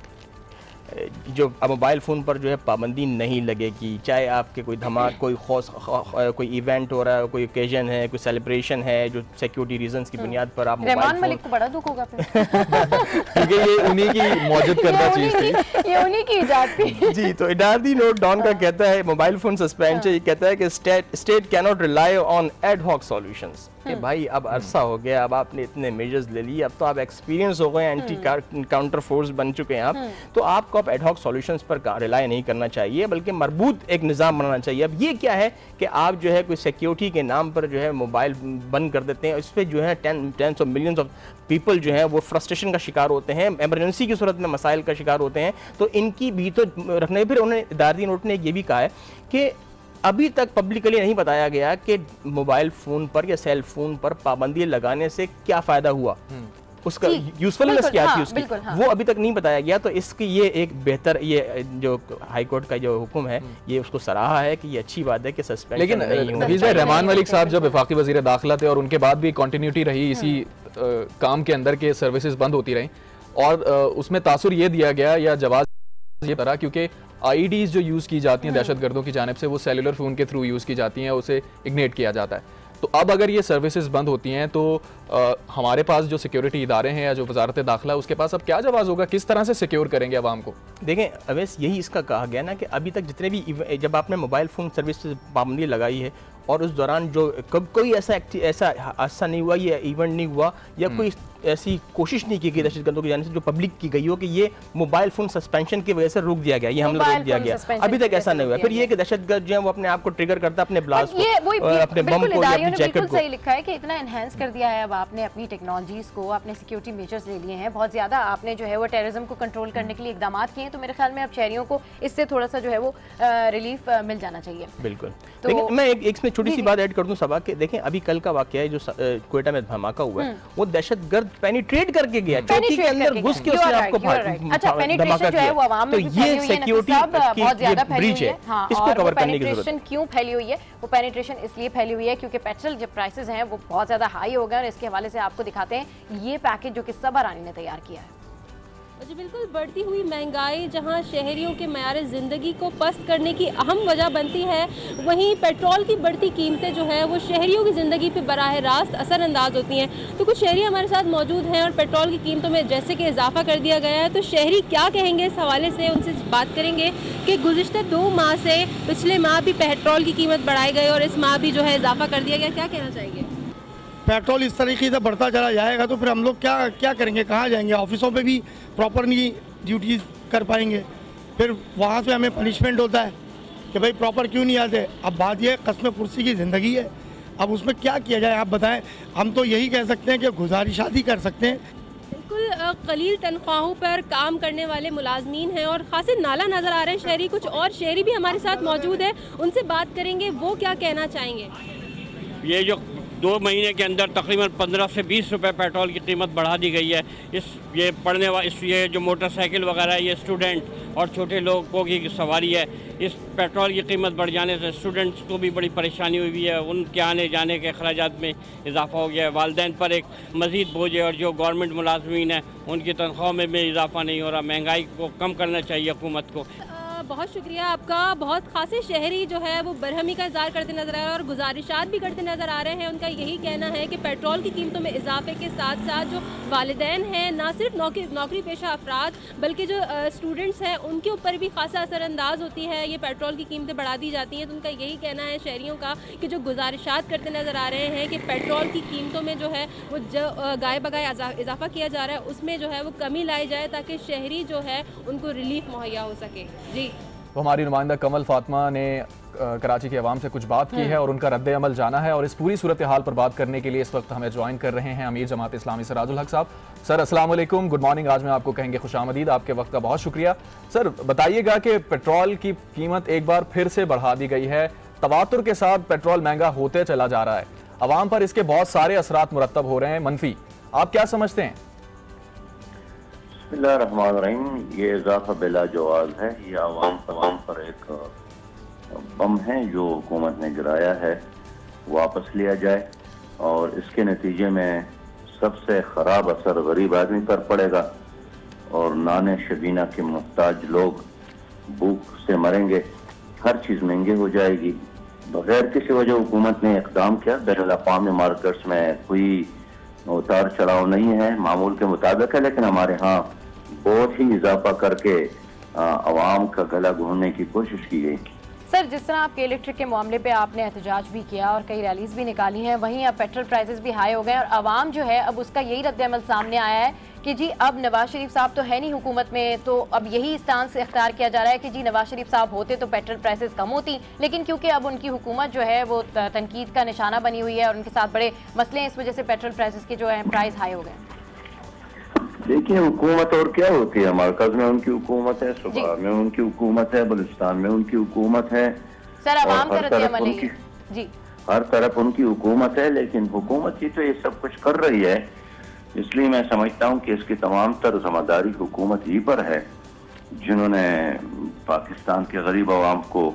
जो अब मोबाइल फ़ोन पर जो है पाबंदी नहीं लगेगी, चाहे आपके कोई धमाक, कोई इवेंट हो रहा है, कोई ओकेजन है, कोई सेलिब्रेशन है, जो सिक्योरिटी रीजंस की बुनियाद पर आप रहमान मलिक को बड़ा दुख होगा क्योंकि ये उन्हीं की मौजूद करना चीज़ थी, ये उन्हीं की इजाज़त थी। जी, तो इदारती नोट डॉन का कहता है मोबाइल फ़ोन सस्पेंशन, ये कहता है कि state can not rely on ad hoc solutions, कि भाई अब अरसा हो गया, अब आपने इतने मेजर्स ले लिए, अब तो आप एक्सपीरियंस हो गए, एंटी काउंटर फोर्स बन चुके हैं आप, तो आपको ऑफ एडहॉक सॉल्यूशंस पर रिलाय नहीं करना चाहिए, बल्कि मरबूत एक निज़ाम बनाना चाहिए। अब ये क्या है कि आप जो है कोई सिक्योरिटी के नाम पर जो है मोबाइल बंद कर देते हैं, इस पर जो है tens of millions of people जो है वो फ्रस्ट्रेशन का शिकार होते हैं, एमरजेंसी की सूरत में मसाइल का शिकार होते हैं। तो इनकी भी तो रखने, फिर उन्होंने इदारती नोट ने ये भी कहा है कि अभी तक पब्लिकली नहीं बताया गया कि मोबाइल फ़ोन पर या सेल फोन पर पाबंदी लगाने से क्या फ़ायदा हुआ, उसका यूजफुलनेस क्या थी उसकी, वो अभी तक नहीं बताया गया। तो इसकी ये एक बेहतर, ये जो हाई कोर्ट का जो हुक्म है ये उसको सराहा है कि ये अच्छी बात है कि सस्पेंशन। लेकिन रहमान मलिक साहब जब वफाकी वज़ीर दाखिला थे और उनके बाद भी कंटिन्यूटी रही इसी काम के अंदर के सर्विसेज बंद होती रही, और उसमें तासुर ये दिया गया या जवाब ये तरह, क्योंकि आईडीज जो यूज़ की जाती हैं दहशतगर्दों की जानिब से वो सेलुलर फ़ोन के थ्रू यूज़ की जाती हैं, उसे इग्नेट किया जाता है। तो अब अगर ये सर्विसेज बंद होती हैं तो हमारे पास जो सिक्योरिटी इदारे हैं या जो वजारत दाखिला, उसके पास अब क्या जवाब होगा, किस तरह से सिक्योर करेंगे आवाम को? देखें अवैस, यही इसका कहा गया ना कि अभी तक जितने भी, जब आपने मोबाइल फ़ोन सर्विस पाबंदी लगाई है और उस दौरान जो कोई ऐसा हादसा नहीं हुआ, ये इवेंट नहीं हुआ या कोई ऐसी कोशिश नहीं की गई दहशतगर्दों की जाने से जो पब्लिक की गई हो कि ये मोबाइल फोन सस्पेंशन की वजह से रोक दिया गया, ये हमला रोक दिया गया, अभी तक ऐसा नहीं हुआ। फिर ये कि दहशतगर्द जो है वो अपने आप को ट्रिगर करता है, अपने ब्लास्ट को, अपने बम को या अपनी जैकेट को। सही लिखा है कि इतना एनहांस कर दिया है अब आपने अपनी टेक्नोलॉजीज को, अपने सिक्योरिटी मेजर्स ले लिए हैं बहुत ज्यादा, आपने जो है वो टेररिज्म को कंट्रोल करने के लिए इकदाम किए हैं, तो मेरे ख्याल में अब शहरियों को इससे थोड़ा सा जो है वो रिलीफ मिल जाना चाहिए। बिल्कुल। तो मैं एक इसमें छोटी सी बात ऐड कर दूं सबा के, देखें अभी कल का वाकया है जो क्वेटा में धमाका हुआ है, वो दहशतगर्द पेनिट्रेट करके गया, चौकी के अंदर घुस के उसने आपको धमाका किया। तो ये सिक्योरिटी बहुत ज्यादा ब्रीच है, इसको कवर करने की जरूरत है। क्यों फैली हुई है? वो पेनिट्रेशन इसलिए फैली हुई है क्योंकि पेट्रोल जो प्राइसेस हैं वो बहुत ज्यादा हाई हो गए, और इसके हवाले से आपको दिखाते हैं ये पैकेज जो कि सबा रानी ने तैयार किया है। जी बिल्कुल, बढ़ती हुई महंगाई जहां शहरियों के मयार ज़िंदगी को पस्त करने की अहम वजह बनती है, वहीं पेट्रोल की बढ़ती कीमतें जो है वो शहरियों की ज़िंदगी पे बराह रास्त असरअंदाज होती हैं। तो कुछ शहरी हमारे साथ मौजूद हैं और पेट्रोल की कीमतों में जैसे कि इजाफा कर दिया गया है, तो शहरी क्या कहेंगे इस हवाले से, उनसे बात करेंगे कि गुज़िश्ता 2 माह से पिछले माह भी पेट्रोल की कीमत बढ़ाई गई और इस माह भी जो है इजाफा कर दिया गया, क्या कहना चाहेंगे? पेट्रोल इस तरीके से बढ़ता चला जाएगा तो फिर हम लोग क्या करेंगे, कहाँ जाएंगे? ऑफिसों पे भी प्रॉपर नहीं ड्यूटीज कर पाएंगे, फिर वहाँ से हमें पनिशमेंट होता है कि भाई प्रॉपर क्यों नहीं आते। अब बात यह कस्म पुरसी की ज़िंदगी है, अब उसमें क्या किया जाए आप बताएं। हम तो यही कह सकते हैं कि गुजारिशात ही कर सकते हैं। बिल्कुल, कलील तनख्वाहों पर काम करने वाले मुलाजमीन हैं और खासे नाला नज़र आ रहे हैं शहरी। कुछ और शहरी भी हमारे साथ मौजूद है, उनसे बात करेंगे, वो क्या कहना चाहेंगे। ये जो 2 महीने के अंदर तकरीबन 15 से 20 रुपए पेट्रोल की कीमत बढ़ा दी गई है। ये पढ़ने वाले, ये जो मोटरसाइकिल वगैरह, ये स्टूडेंट और छोटे लोगों की सवारी है, इस पेट्रोल की कीमत बढ़ जाने से स्टूडेंट्स को भी बड़ी परेशानी हुई है, उनके आने जाने के अखराजात में इजाफा हो गया है, वालिदैन पर एक मज़ीद बोझ है, और जो गवर्नमेंट मुलाजमीन है उनकी तनख्वाह में भी इजाफा नहीं हो रहा। महंगाई को कम करना चाहिए हुकूमत को। बहुत शुक्रिया आपका। बहुत खासे शहरी जो है वो बरहमी का इज़हार करते नजर आ रहे हैं और गुजारिशात भी करते नजर आ रहे हैं। उनका यही कहना है कि पेट्रोल की कीमतों में इजाफे के साथ साथ जो वालिदैन हैं, ना सिर्फ नौकरी पेशा अफराद बल्कि जो स्टूडेंट्स हैं उनके ऊपर भी खासा असरअंदाज होती है, ये पेट्रोल की कीमतें बढ़ा दी जाती हैं। तो उनका यही कहना है शहरियों का कि जो गुजारिशात करते नज़र आ रहे हैं कि पेट्रोल की कीमतों में जो है वो गाय बगाए इजाफा किया जा रहा है, उसमें जो है वो कमी लाई जाए ताकि शहरी जो है उनको रिलीफ मुहैया हो सके। जी, तो हमारी नुमाइंदा कमल फातिमा ने कराची के अवाम से कुछ बात की है और उनका रद्द अमल जाना है, और इस पूरी सूरत हाल पर बात करने के लिए इस वक्त हमें ज्वाइन कर रहे हैं अमीर जमात इस्लामी सिराजुल हक साहब। सर अस्सलाम वालेकुम, गुड मॉर्निंग। आज मैं आपको कहेंगे खुशामदीद, आपके वक्त का बहुत शुक्रिया। सर बताइएगा कि पेट्रोल की कीमत एक बार फिर से बढ़ा दी गई है, तवातुर के साथ पेट्रोल महंगा होते चला जा रहा है, अवाम पर इसके बहुत सारे असरात मुरतब हो रहे हैं मनफी, आप क्या समझते हैं? बिस्मिल्लाहिर्रहमानिर्रहीम, ये इजाफा बिला जवाज है, ये आवाम पर एक बम है जो हुकूमत ने गिराया है, वापस लिया जाए, और इसके नतीजे में सबसे ख़राब असर गरीब आदमी पर पड़ेगा और नाने शबीना के मुहताज लोग भूख से मरेंगे, हर चीज़ महंगी हो जाएगी। बगैर किसी वजह हुकूमत ने इक़दाम किया, बैनुल-अक़वामी मार्केट्स में कोई उतार चढ़ाव नहीं है, मामूल के मुताबिक है, लेकिन हमारे यहाँ बहुत ही इजाफा करके आवाम का गला घोंटने की कोशिश की गई। सर, जिस तरह आपके इलेक्ट्रिक के मामले पे आपने एहतजाज भी किया और कई रैलीज भी निकाली हैं, वहीं अब पेट्रोल प्राइसेस भी हाई हो गए और आवाम जो है अब उसका यही रद्द-ए-अमल सामने आया है कि जी अब नवाज शरीफ साहब तो है नहीं हुकूमत में, तो अब यही स्टांस इख्तियार किया जा रहा है कि जी नवाज शरीफ साहब होते तो पेट्रोल प्राइसेस कम होती, लेकिन क्योंकि अब उनकी हुकूमत जो है वो तनकीद का निशाना बनी हुई है और उनके साथ बड़े मसले हैं, इस वजह से पेट्रोल प्राइसेस के जो है प्राइस हाई हो गए। देखिए, हुकूमत और क्या होती है, मरकज में उनकी हुकूमत है, सूबा में उनकी हुकूमत है, बलूचिस्तान में उनकी हुकूमत है, सर आवाम का रद्द-ए-अमल है जी, हर तरफ उनकी हुकूमत है, लेकिन हुकूमत ही तो ये सब कुछ कर रही है। इसलिए मैं समझता हूँ कि इसकी तमाम तर ज़िम्मेदारी हुकूमत ही पर है, जिन्होंने पाकिस्तान के गरीब आवाम को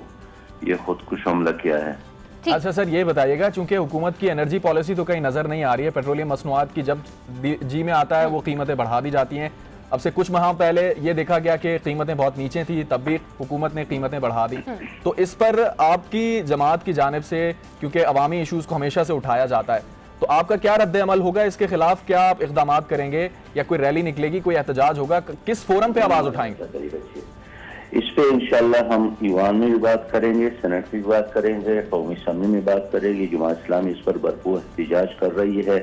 ये खुदकुश हमला किया है। अच्छा सर, ये बताइएगा, चूंकि हुकूमत की एनर्जी पॉलिसी तो कहीं नजर नहीं आ रही है, पेट्रोलियम मसनूआत की जब जी में आता है वो कीमतें बढ़ा दी जाती हैं। अब से कुछ माह पहले ये देखा गया कि कीमतें बहुत नीचे थी, तब भी हुकूमत ने कीमतें बढ़ा दी। तो इस पर आपकी जमात की जानिब से, क्योंकि अवामी इशूज़ को हमेशा से उठाया जाता है, तो आपका क्या रद्द अमल होगा इसके खिलाफ? क्या आप इक़दाम करेंगे या कोई रैली निकलेगी, कोई एहतजाज होगा? किस फोरम पे आवाज़ उठाएंगे? इस पे इंशाल्लाह हम ईवान में भी बात करेंगे, सेनेट में भी बात करेंगे, कौमी असम्बली में बात करेंगे। जमात इस्लामी इस पर भरपूर एहतजाज कर रही है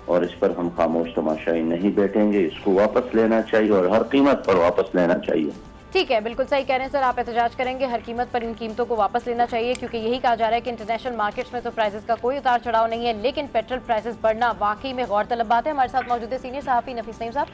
और इस पर हम खामोश तमाशाई नहीं बैठेंगे। इसको वापस लेना चाहिए और हर कीमत पर वापस लेना चाहिए। ठीक है, बिल्कुल सही कह रहे हैं सर, आप एहतजाज करेंगे, हर कीमत पर इन कीमतों को वापस लेना चाहिए, क्योंकि यही कहा जा रहा है कि इंटरनेशनल मार्केट्स में तो प्राइसेस का कोई उतार चढ़ाव नहीं है, लेकिन पेट्रोल प्राइसेस बढ़ना वाकई में गौरतलब बात है। हमारे साथ मौजूद है सीनियर सहाफ़ी नफीस नईम साहब,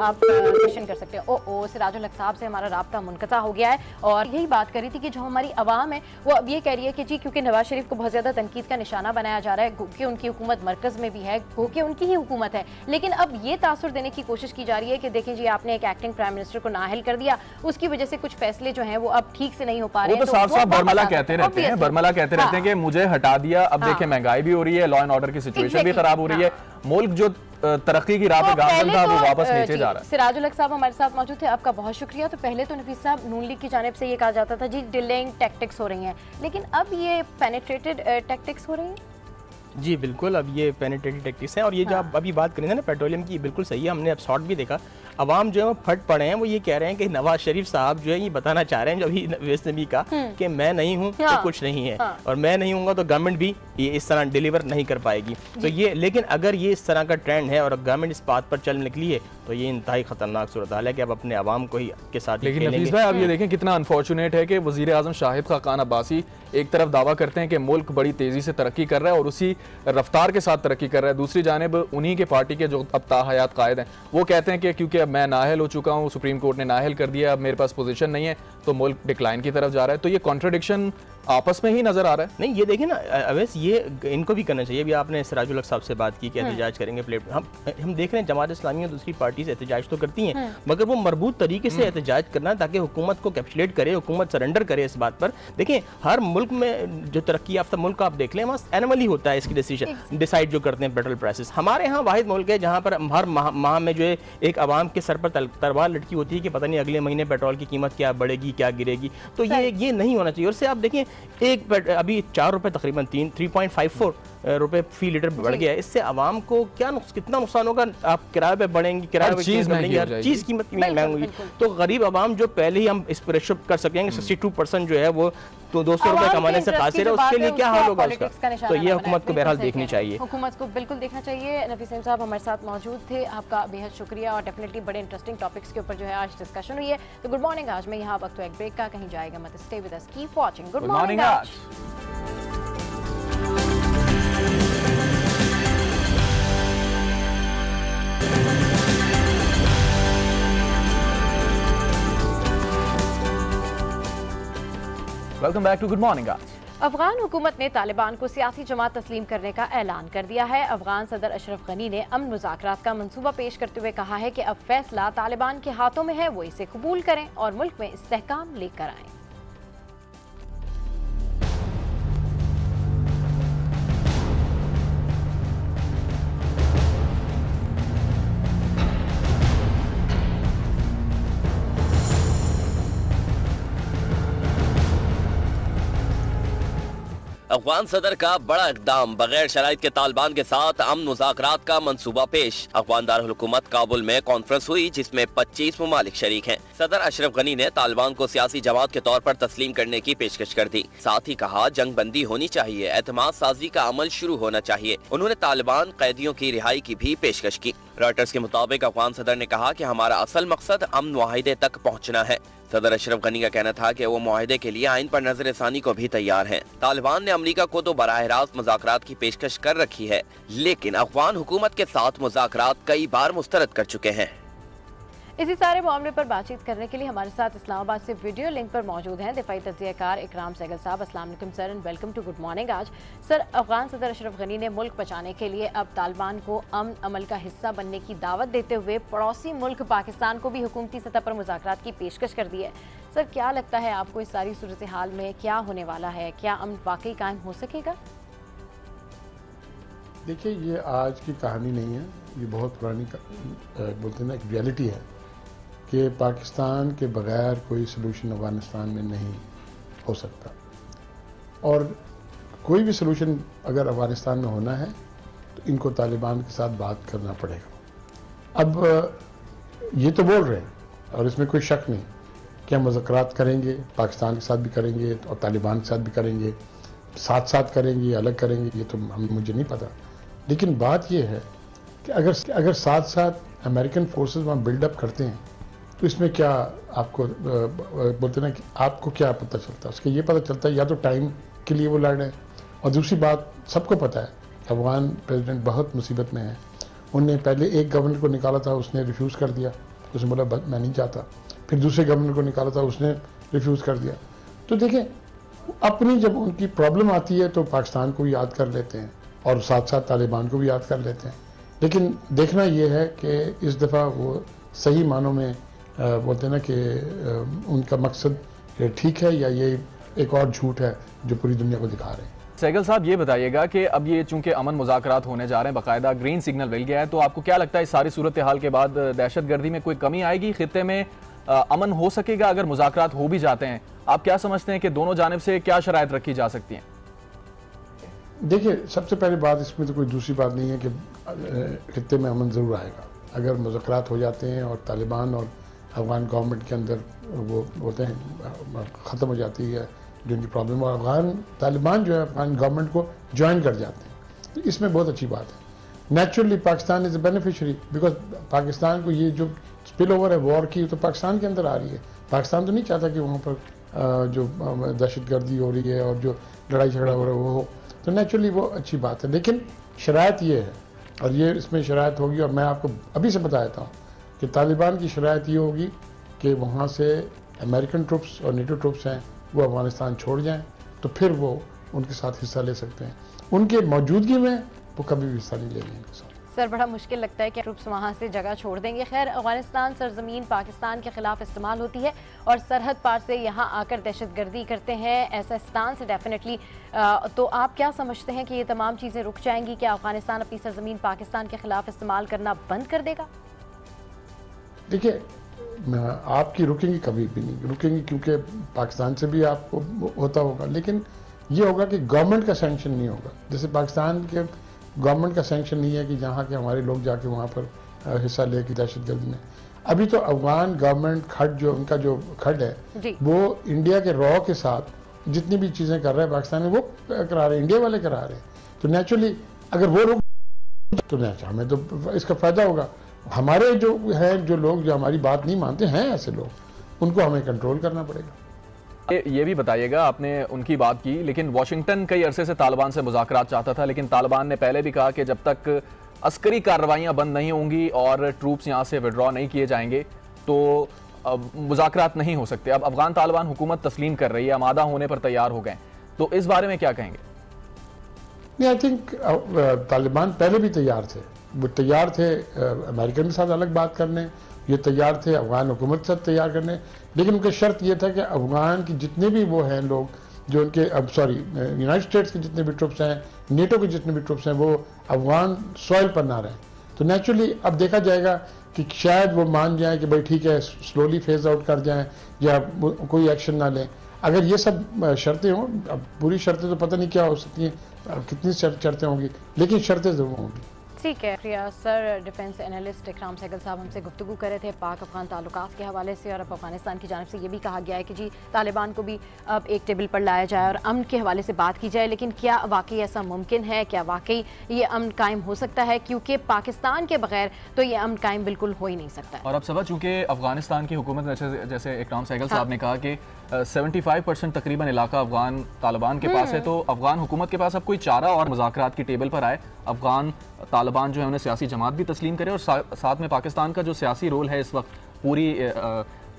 आप क्वेश्चन कर सकते हैं। ओ सिराजुल हक साहब से हमारा राब्ता मुनक़ता हो गया है और यही बात करी थी कि जो हमारी आवाम है वो अब ये कह रही है कि जी क्योंकि नवाज शरीफ को बहुत ज़्यादा तनकीद का निशाना बनाया जा रहा है, क्योंकि उनकी हुकूमत मरकज़ में भी है, क्योंकि उनकी ही हुकूमत है, लेकिन अब ये तासुर देने की कोशिश की जा रही है कि देखें जी आपने एक एक्टिंग प्राइम मिनिस्टर को नाअहल कर दिया, उसकी वजह से कुछ फैसले जो हैं वो अब ठीक से नहीं हो पा रहे हैं। तो साफ साफ बरमला कहते रहते हैं, बरमला कहते रहते हैं कि मुझे हटा दिया। अब देखिए महंगाई भी हो रही है, लॉ एंड ऑर्डर की सिचुएशन भी खराब हो रही है, मुल्क जो तरक्की की राह पे गामजन था वो वापस नीचे जा रहा है। सिराजुल हक साहब हमारे साथ मौजूद थे, आपका बहुत शुक्रिया। तो पहले तो नफीस साहब, नून लीग की जानिब से ये कहा जाता था जी डिलेइंग टैक्टिक्स हो रही हैं, लेकिन अब ये पेनिट्रेटेड टैक्टिक्स हो रही हैं। जी बिल्कुल, अब ये पेनिट्रेटेड टैक्टिक्स हैं और ये जो आप अभी बात करें ना पेट्रोलियम की, बिल्कुल सही है। हमने अब शॉर्ट भी देखा, अवाम जो है फट पड़े हैं, वो ये कह रहे हैं कि नवाज शरीफ साहब जो है ये बताना चाह रहे हैं, जो अभी वेस्ट नबी का, कि मैं नहीं हूँ तो कुछ नहीं है, और मैं नहीं हूँगा तो गवर्नमेंट भी ये इस तरह डिलीवर नहीं कर पाएगी। तो ये, लेकिन अगर ये इस तरह का ट्रेंड है और गवर्नमेंट इस बात पर चल निकली है तो ये इंतहाई खतरनाक सूरत हाल है कि अब अपने आवाम को ही के साथ। लेकिन नफीस भाई, आप ये देखें कितना अनफॉर्चुनेट है कि वज़ीर आज़म शाहिद खाकान अब्बासी एक तरफ दावा करते हैं कि मुल्क बड़ी तेज़ी से तरक्की कर रहा है और उसी रफ्तार के साथ तरक्की कर रहा है, दूसरी जानिब उन्हीं के पार्टी के जो अब ताहयात कायद हैं वो कहते हैं कि क्योंकि अब मैं नाअहल हो चुका हूँ, सुप्रीम कोर्ट ने नाअहल कर दिया, अब मेरे पास पोजीशन नहीं है, तो मुल्क डिक्लाइन की तरफ जा रहा है। तो ये कॉन्ट्रडिक्शन आपस में ही नजर आ रहा है। नहीं, ये देखें ना अवैस, ये इनको भी करना चाहिए। अभी आपने सिराजुल हक साहब से बात की कि एहतजाज करेंगे प्लेट, हम देख रहे हैं जमात इस्लामी और दूसरी पार्टी से एहतजाज तो करती हैं, मगर वो मरबूत तरीके से एहतजाज करना ताकि हुकूमत को कैप्चुलेट करे, हुकूमत सरेंडर करे इस बात पर। देखें, हर मुल्क में जो तरक्की याफ्ता मुल्क आप देख लें, वहाँ एनुअली होता है इसकी डिसाइड जो करते हैं पेट्रोल प्राइसेस। हमारे यहाँ वाहिद मुल्क है जहाँ पर हर माह में जो है एक आवाम के सर पर तलवार लटकी होती है कि पता नहीं अगले महीने पेट्रोल की कीमत क्या बढ़ेगी, क्या गिरेगी। तो ये नहीं होना चाहिए। और से आप देखें, एक अभी 4 रुपए तकरीबन 3.54 रुपए फी लीटर बढ़ गया है। इससे आवाम को कितना नुकसान होगा? आप किराए पे बढ़ेंगे, किराए पे हर चीज कीमत महंगी होगी, तो गरीब आवाम जो पहले ही हम इस पर कर सकेंगे 62% जो है वो तो 200 रुपए कमाने से कासिर है, उसके लिए क्या हाल होगा उसका? तो ये हुकूमत को बहरहाल देखनी चाहिए, हुकूमत को बिल्कुल देखना चाहिए। नफीस नईम साहब हमारे साथ मौजूद थे, आपका बेहद शुक्रिया और डेफिनेटली बड़े इंटरेस्टिंग टॉपिक्स के ऊपर जो है आज डिस्कशन हुई है। तो गुड मॉर्निंग आज में यहाँ वक्त एक ब्रेक का, कहीं जाएगा मत, stay with us, keep watching good morning आज। Welcome back to good morning आज। अफगान हुकूमत ने तालिबान को सियासी जमात तस्लीम करने का ऐलान कर दिया है। अफगान सदर अशरफ गनी ने अमन मुज़ाकरात का मंसूबा पेश करते हुए कहा है कि अब फैसला तालिबान के हाथों में है, वो इसे कबूल करें और मुल्क में इस्तेहकाम लेकर आएं। अफगान सदर का बड़ा इकदाम, बगैर शराइत के तालिबान के साथ अमन मुज़ाकरात का मंसूबा पेश। अफगान दारुल हुकूमत काबुल में कॉन्फ्रेंस हुई जिसमें 25 ममालिक शरीक हैं। सदर अशरफ गनी ने तालिबान को सियासी जमात के तौर पर तस्लीम करने की पेशकश कर दी। साथ ही कहा जंग बंदी होनी चाहिए, एतमाद साजी का अमल शुरू होना चाहिए। उन्होंने तालिबान कैदियों की रिहाई की भी पेशकश की। रॉयटर्स के मुताबिक अफगान सदर ने कहा कि हमारा असल मकसद अमन मुआहिदे तक पहुँचना है। सदर अशरफ गनी का कहना था कि वो मुआहिदे के लिए आइन पर नजरसानी को भी तैयार हैं। तालिबान ने अमरीका को तो बराह रास्त मुज़ाकरात की पेशकश कर रखी है, लेकिन अफगान हुकूमत के साथ मुज़ाकरात कई बार मुस्तरद कर चुके हैं। इसी सारे मामले पर बातचीत करने के लिए हमारे साथ इस्लामाबाद से वीडियो लिंक पर मौजूद हैं दिफाई तज्ज़ियाकार इकराम सहगल साहब। अस्सलाम वालेकुम sir and welcome to good morning. आज सर, अफगान सदर अशरफ गनी ने मुल्क बचाने के लिए अब तालिबान को अमन अमल का हिस्सा बनने की दावत देते हुए पड़ोसी मुल्क पाकिस्तान को भी हुकूमती सतह पर मुज़ाकरात की पेशकश कर दी है। सर, क्या लगता है आपको इस सारी सूरत हाल में क्या होने वाला है? क्या अमन वाकई कायम हो सकेगा? देखिए, ये आज की कहानी नहीं है, ये बहुत पुरानी बोलते हैं ना, एक रियलिटी है कि पाकिस्तान के बगैर कोई सलूशन अफगानिस्तान में नहीं हो सकता, और कोई भी सलूशन अगर अफगानिस्तान में होना है तो इनको तालिबान के साथ बात करना पड़ेगा। अब ये तो बोल रहे हैं और इसमें कोई शक नहीं कि हम मुज़ाकरात करेंगे, पाकिस्तान के साथ भी करेंगे और तालिबान के साथ भी करेंगे, साथ साथ करेंगे, अलग करेंगे, ये तो मुझे नहीं पता। लेकिन बात ये है कि अगर साथ साथ अमेरिकन फोर्सेस वहाँ बिल्डअप करते हैं तो इसमें क्या आपको बोलते ना कि आपको क्या पता चलता है? उसके ये पता चलता है या तो टाइम के लिए वो लड़ रहे हैं, और दूसरी बात सबको पता है अफगान प्रेसिडेंट बहुत मुसीबत में है। उनने पहले एक गवर्नर को निकाला था, उसने रिफ्यूज़ कर दिया, उसने बोला मैं नहीं चाहता। फिर दूसरे गवर्नर को निकाला था, उसने रिफ्यूज़ कर दिया। तो देखें, अपनी जब उनकी प्रॉब्लम आती है तो पाकिस्तान को भी याद कर लेते हैं और साथ साथ तालिबान को भी याद कर लेते हैं। लेकिन देखना ये है कि इस दफ़ा वो सही मानों में बोलते हैं ना कि उनका मकसद ठीक है या ये एक और झूठ है जो पूरी दुनिया को दिखा रहे हैं। सहगल साहब, ये बताइएगा कि अब ये चूंकि अमन मुज़ाकरात होने जा रहे हैं, बाकायदा ग्रीन सिग्नल मिल गया है, तो आपको क्या लगता है इस सारी सूरत हाल के बाद दहशतगर्दी में कोई कमी आएगी? खित्ते में अमन हो सकेगा अगर मुज़ाकरात हो भी जाते हैं? आप क्या समझते हैं कि दोनों जानिब से क्या शराइत रखी जा सकती हैं? देखिए, सबसे पहली बात, इसमें तो कोई दूसरी बात नहीं है कि खित्ते में अमन ज़रूर आएगा अगर मुज़ाकरात हो जाते हैं और तालिबान और अफगान गवर्नमेंट के अंदर वो होते हैं ख़त्म हो जाती है जो उनकी प्रॉब्लम, और अफगान तालिबान जो है अफगान गवर्नमेंट को ज्वाइन कर जाते हैं, तो इसमें बहुत अच्छी बात है। Naturally Pakistan is a beneficiary, because Pakistan को ये जो स्पिल ओवर है वॉर की, तो पाकिस्तान के अंदर आ रही है। पाकिस्तान तो नहीं चाहता कि वहाँ पर जो दहशतगर्दी हो रही है और जो लड़ाई झगड़ा हो रहा है वो हो, तो नेचुरली वो अच्छी बात है। लेकिन शराइत ये है, और ये इसमें शराइत होगी, और मैं आपको अभी से बता देता हूँ कि तालिबान की शराइत ये होगी कि वहाँ से अमेरिकन ट्रुप्स और नेटो ट्रुप्स हैं वो अफगानिस्तान छोड़ जाएं, तो फिर वो उनके साथ हिस्सा ले सकते हैं। उनके मौजूदगी में वो कभी भी हिस्सा नहीं ले लेंगे। सर, बड़ा मुश्किल लगता है कि ट्रुप्स वहाँ से जगह छोड़ देंगे। खैर, अफगानिस्तान सरजमीन पाकिस्तान के खिलाफ इस्तेमाल होती है और सरहद पार से यहाँ आकर दहशतगर्दी करते हैं, ऐसा स्टांस है डेफिनेटली। तो आप क्या समझते हैं कि ये तमाम चीज़ें रुक जाएंगी? क्या अफगानिस्तान अपनी सरजमीन पाकिस्तान के खिलाफ इस्तेमाल करना बंद कर देगा? देखिए, आपकी रुकेंगी, कभी भी नहीं रुकेंगी, क्योंकि पाकिस्तान से भी आपको होता होगा, लेकिन ये होगा कि गवर्नमेंट का सैंक्शन नहीं होगा। जैसे पाकिस्तान के गवर्नमेंट का सैंक्शन नहीं है कि जहाँ के हमारे लोग जाके वहाँ पर हिस्सा ले की दहशतगर्दी में। अभी तो अफगान गवर्नमेंट खड जो उनका जो खड है वो इंडिया के रॉ के साथ जितनी भी चीज़ें कर रहे हैं पाकिस्तान में वो करा रहे हैं, इंडिया वाले करा रहे हैं। तो नेचुरली अगर वो रुक तो हमें तो इसका फ़ायदा होगा। हमारे जो हैं, जो लोग जो हमारी बात नहीं मानते हैं, ऐसे लोग, उनको हमें कंट्रोल करना पड़ेगा। ये भी बताइएगा, आपने उनकी बात की, लेकिन वाशिंगटन कई अरसे से तालिबान से मुज़ाकरात चाहता था, लेकिन तालिबान ने पहले भी कहा कि जब तक अस्करी कार्रवाइयाँ बंद नहीं होंगी और ट्रूप्स यहाँ से विड्रॉ नहीं किए जाएंगे तो मुज़ाकरात नहीं हो सकते। अब अफगान तालिबान हुकूमत तस्लीम कर रही है, आमादा होने पर तैयार हो गए, तो इस बारे में क्या कहेंगे? आई थिंक तालिबान पहले भी तैयार थे, वो तैयार थे अमेरिकन के साथ अलग बात करने, ये तैयार थे अफगान हुकूमत के साथ तैयार करने, लेकिन उनका शर्त ये था कि अफगान की जितने भी वो हैं लोग जो उनके यूनाइटेड स्टेट्स के जितने भी ट्रुप्स हैं, नेटो के जितने भी ट्रुप्स हैं, वो अफगान सॉइल पर ना रहें। तो नेचुरली अब देखा जाएगा कि शायद वो मान जाएं कि भाई ठीक है, स्लोली फेज आउट कर जाएं या कोई एक्शन ना लें। अगर ये सब शर्तें हों, अब पूरी शर्तें तो पता नहीं क्या हो सकती हैं, कितनी शर्तें होंगी, लेकिन शर्तें ज़रूर होंगी। ठीक है प्रिया सर। डिफेंस एनालिस्ट इकराम सहगल साहब हमसे गुफ्तगू कर रहे थे पाक अफगान ताल्लुकात के हवाले से, और अब अफगानिस्तान की जानिब से ये भी कहा गया है कि जी तालिबान को भी अब एक टेबल पर लाया जाए और अमन के हवाले से बात की जाए। लेकिन क्या वाकई ऐसा मुमकिन है? क्या वाकई ये अमन कायम हो सकता है? क्योंकि पाकिस्तान के बगैर तो ये अमन कायम बिल्कुल हो ही नहीं सकता। और अब सबा चूँकि अफगानिस्तान की हुकूमत जैसे इकराम सहगल साहब ने कहा कि 75% तकरीबन इलाका अफगान तालिबान के पास है, तो अफगान हुकूमत के पास अब कोई चारा और मुज़ाकरात की टेबल पर आए, अफगान तालिबान जो है उन्हें सियासी जमात भी तस्लीम करे और साथ में पाकिस्तान का जो सियासी रोल है इस वक्त पूरी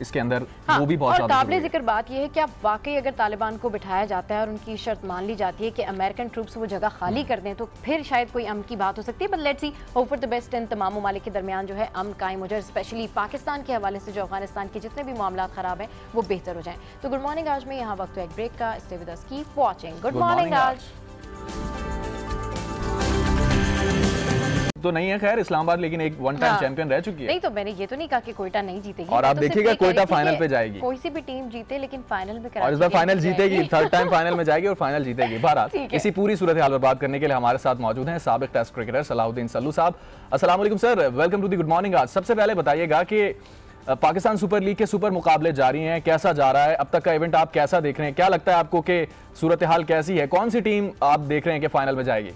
इसके अंदर वो भी बहुत ज़्यादा काबिल जिक्र बात यह है कि अब वाकई अगर तालिबान को बिठाया जाता है और उनकी शर्त मान ली जाती है कि अमेरिकन ट्रूप्स वो जगह खाली कर दें, तो फिर शायद कोई अमन की बात हो सकती है। But let's see, hope for the best. इन तमाम ममालिक के दरमियान जो है अमन कायम हो जाए, स्पेशली पाकिस्तान के हवाले से जो अफगानिस्तान के जितने भी मामला ख़राब हैं वो बेहतर हो जाएं। तो गुड मॉर्निंग आज में यहाँ वक्त है एक ब्रेक का। Stay with us, keep watching. Good morning आज। तो नहीं है खैर इस्लामाबाद, लेकिन एक वन टाइम चैंपियन रह चुकी है। नहीं तो मैंने ये तो नहीं कहा कि कोयटा नहीं जीतेगी, और आप देखिएगा कोयटा फाइनल पे जाएगी। कोई सी भी टीम जीते लेकिन फाइनल में और इस बार फाइनल जीतेगी, थर्ड टाइम फाइनल में जाएगी और फाइनल जीतेगी। बहरहाल इसी पूरी सूरत हाल पर बात करने के लिए हमारे साथ मौजूद हैं साबिक टेस्ट क्रिकेटर सलाहुद्दीन सल्लू साहब। अस्सलाम वालेकुम sir, welcome to the good morning आज। सबसे पहले बताइएगा कि पाकिस्तान सुपर लीग के सुपर मुकाबले जारी हैं, कैसा जा रहा है अब तक का इवेंट, आप कैसा देख रहे हैं? क्या लगता है आपको कि सूरत हाल कैसी है? कौन सी टीम आप देख रहे हैं कि फाइनल में जाएगी?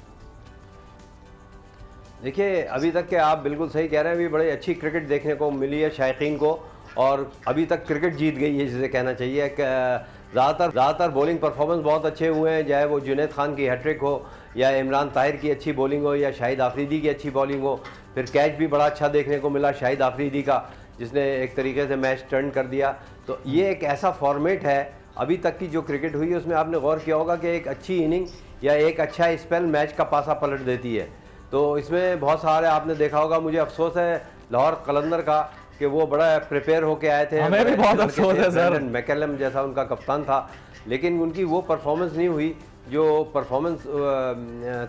देखिए अभी तक के आप बिल्कुल सही कह रहे हैं, अभी बड़ी अच्छी क्रिकेट देखने को मिली है शायकीन को, और अभी तक क्रिकेट जीत गई है जिसे कहना चाहिए। ज़्यादातर बॉलिंग परफॉर्मेंस बहुत अच्छे हुए हैं, चाहे वो जुनैद खान की हैट्रिक हो या इमरान ताहिर की अच्छी बॉलिंग हो या शाहिद आफरीदी की अच्छी बॉलिंग हो। फिर कैच भी बड़ा अच्छा देखने को मिला शाहिद आफरीदी का, जिसने एक तरीके से मैच टर्न कर दिया। तो ये एक ऐसा फॉर्मेट है, अभी तक की जो क्रिकेट हुई है उसमें आपने गौर किया होगा कि एक अच्छी इनिंग या एक अच्छा स्पेल मैच का पासा पलट देती है। तो इसमें बहुत सारे आपने देखा होगा, मुझे अफसोस है लाहौर कलंदर का कि वो बड़ा प्रिपेयर होके आए थे, हमें भी बहुत अफसोस है सर। मैकेलम जैसा उनका कप्तान था, लेकिन उनकी वो परफॉर्मेंस नहीं हुई जो परफॉर्मेंस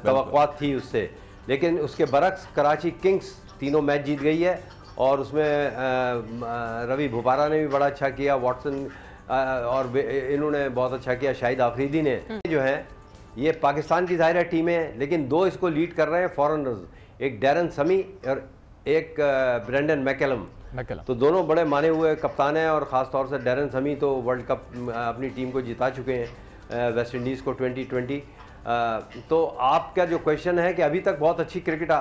तवक्कुआत थी उससे। लेकिन उसके बरक्स कराची किंग्स तीनों मैच जीत गई है, और उसमें रवि भुपारा ने भी बड़ा अच्छा किया, वॉटसन और इन्होंने बहुत अच्छा किया, शाहिद आफरीदी ने जो है। ये पाकिस्तान की ज़ाहिर टीमें हैं, लेकिन दो इसको लीड कर रहे हैं फॉरेनर्स, एक डैरन समी और एक ब्रेंडन मैकेलम। तो दोनों बड़े माने हुए कप्तान हैं, और ख़ास तौर से डैरन समी तो वर्ल्ड कप अपनी टीम को जिता चुके हैं, वेस्ट इंडीज़ को 2020। तो आपका जो क्वेश्चन है कि अभी तक बहुत अच्छी क्रिकेट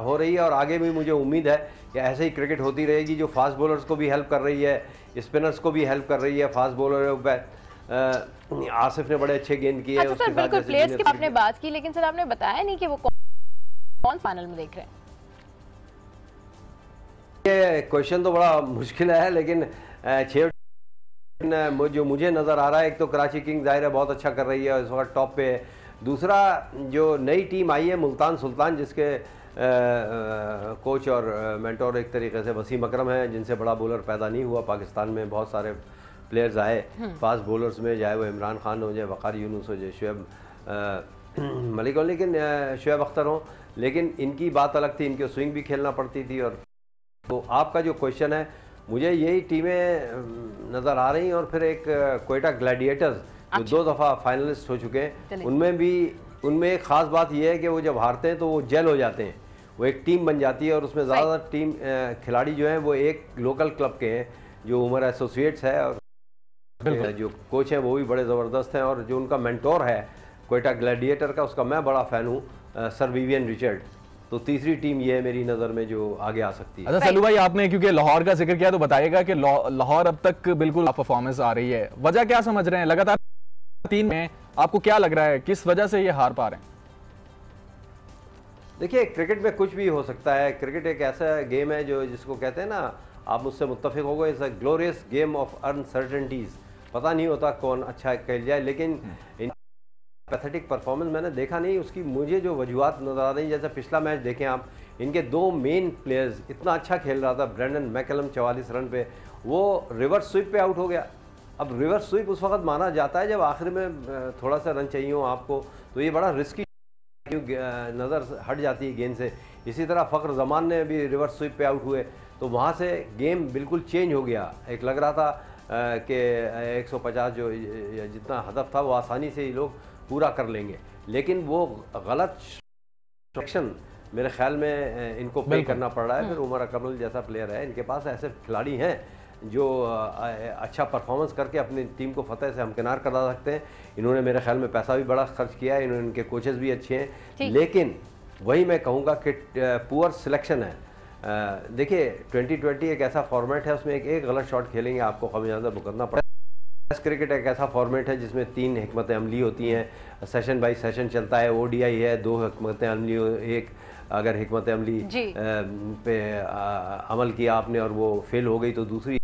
हो रही है, और आगे भी मुझे उम्मीद है कि ऐसे ही क्रिकेट होती रहेगी, जो फास्ट बॉलर्स को भी हेल्प कर रही है, स्पिनर्स को भी हेल्प कर रही है। फास्ट बॉलर आसिफ ने बड़े अच्छे गेंद किए। अच्छा सर, बिल्कुल प्लेयर्स की आपने बात की, लेकिन सर आपने बताया नहीं कि वो कौन फाइनल में देख रहे हैं। ये क्वेश्चन तो बड़ा मुश्किल है, लेकिन जो मुझे नज़र आ रहा है, एक तो कराची किंग्स ज़ाहिर है बहुत अच्छा कर रही है, इस वक्त टॉप पे है। दूसरा जो नई टीम आई है मुल्तान सुल्तान, जिसके कोच और मेंटोर एक तरीके से वसीम अकरम है, जिनसे बड़ा बॉलर पैदा नहीं हुआ पाकिस्तान में। बहुत सारे प्लेयर्स आए फास्ट बॉलर्स में, चाहे वो इमरान खान हो, चाहे वक़ार यूनुस हो, चाहे शुएब मलिक हो, लेकिन शुएब अख्तर हो, लेकिन इनकी बात अलग थी, इनको स्विंग भी खेलना पड़ती थी। और तो आपका जो क्वेश्चन है, मुझे यही टीमें नज़र आ रही हैं। और फिर एक कोयटा ग्लैडिएटर्स जो 2 दफ़ा फाइनलिस्ट हो चुके हैं, उनमें एक ख़ास बात यह है कि वो जब हारते हैं तो वो जेल हो जाते हैं, वो एक टीम बन जाती है, और उसमें ज़्यादातर टीम खिलाड़ी जो हैं वो एक लोकल क्लब के हैं, जो उमर एसोसिएट्स है, और जो कोच हैं वो भी बड़े ज़बरदस्त हैं, और जो उनका मेंटोर है कोयटा ग्लैडिएटर का, उसका मैं बड़ा फ़ैन हूँ, सर विवियन रिचर्ड। तो तीसरी टीम ये है मेरी नज़र में जो आगे आ सकती है। अच्छा सल्लू भाई, आपने क्योंकि लाहौर का जिक्र किया, तो बताइएगा कि लाहौर अब तक बिल्कुल परफॉर्मेंस आ रही है, वजह क्या समझ रहे हैं? लगातार 3 में आपको क्या लग रहा है, किस वजह से ये हार पा रहे हैं? देखिए क्रिकेट में कुछ भी हो सकता है। क्रिकेट एक ऐसा गेम है जो जिसको कहते हैं ना, आप मुझसे मुत्तफिक हो गए, it's a glorious game of uncertainties. पता नहीं होता कौन अच्छा खेल जाए, लेकिन पैथेटिक परफॉर्मेंस मैंने देखा नहीं, उसकी मुझे जो वजूहत नज़र आ रही, जैसे पिछला मैच देखें आप, इनके 2 मेन प्लेयर्स इतना अच्छा खेल रहा था, ब्रेंडन मैकेलम 44 रन पे, वो रिवर्स स्वीप पे आउट हो गया। अब रिवर्स स्वीप उस वक्त माना जाता है जब आखिर में थोड़ा सा रन चाहिए हो आपको, तो ये बड़ा रिस्की नज़र हट जाती है गेंद से। इसी तरह फ़ख्र जमान ने भी रिवर्स स्वीप पे आउट हुए, तो वहाँ से गेम बिल्कुल चेंज हो गया। एक लग रहा था कि 150 जो जितना हदफ था वो आसानी से ये लोग पूरा कर लेंगे, लेकिन वो गलत सेक्शन मेरे ख्याल में इनको पे करना पड़ रहा है। फिर उमर अकमल जैसा प्लेयर है, इनके पास ऐसे खिलाड़ी हैं जो अच्छा परफॉर्मेंस करके अपनी टीम को फतेह से हमकिनार करा सकते हैं। इन्होंने मेरे ख्याल में पैसा भी बड़ा खर्च किया है, इनके कोचेस भी अच्छे हैं, लेकिन वही मैं कहूँगा कि पुअर सिलेक्शन है। देखिए 2020 एक ऐसा फॉर्मेट है, उसमें एक गलत शॉट खेलेंगे आपको खमियाजा भुगतना पड़ेगा। टेस्ट क्रिकेट एक ऐसा फॉर्मेट है जिसमें 3 हिकमत अमली होती हैं, सेशन बाई सेशन चलता है, ODI है, 2 हिकमत अमली, एक अगर हिकमत अमली पे अमल किया आपने और वो फेल हो गई तो दूसरी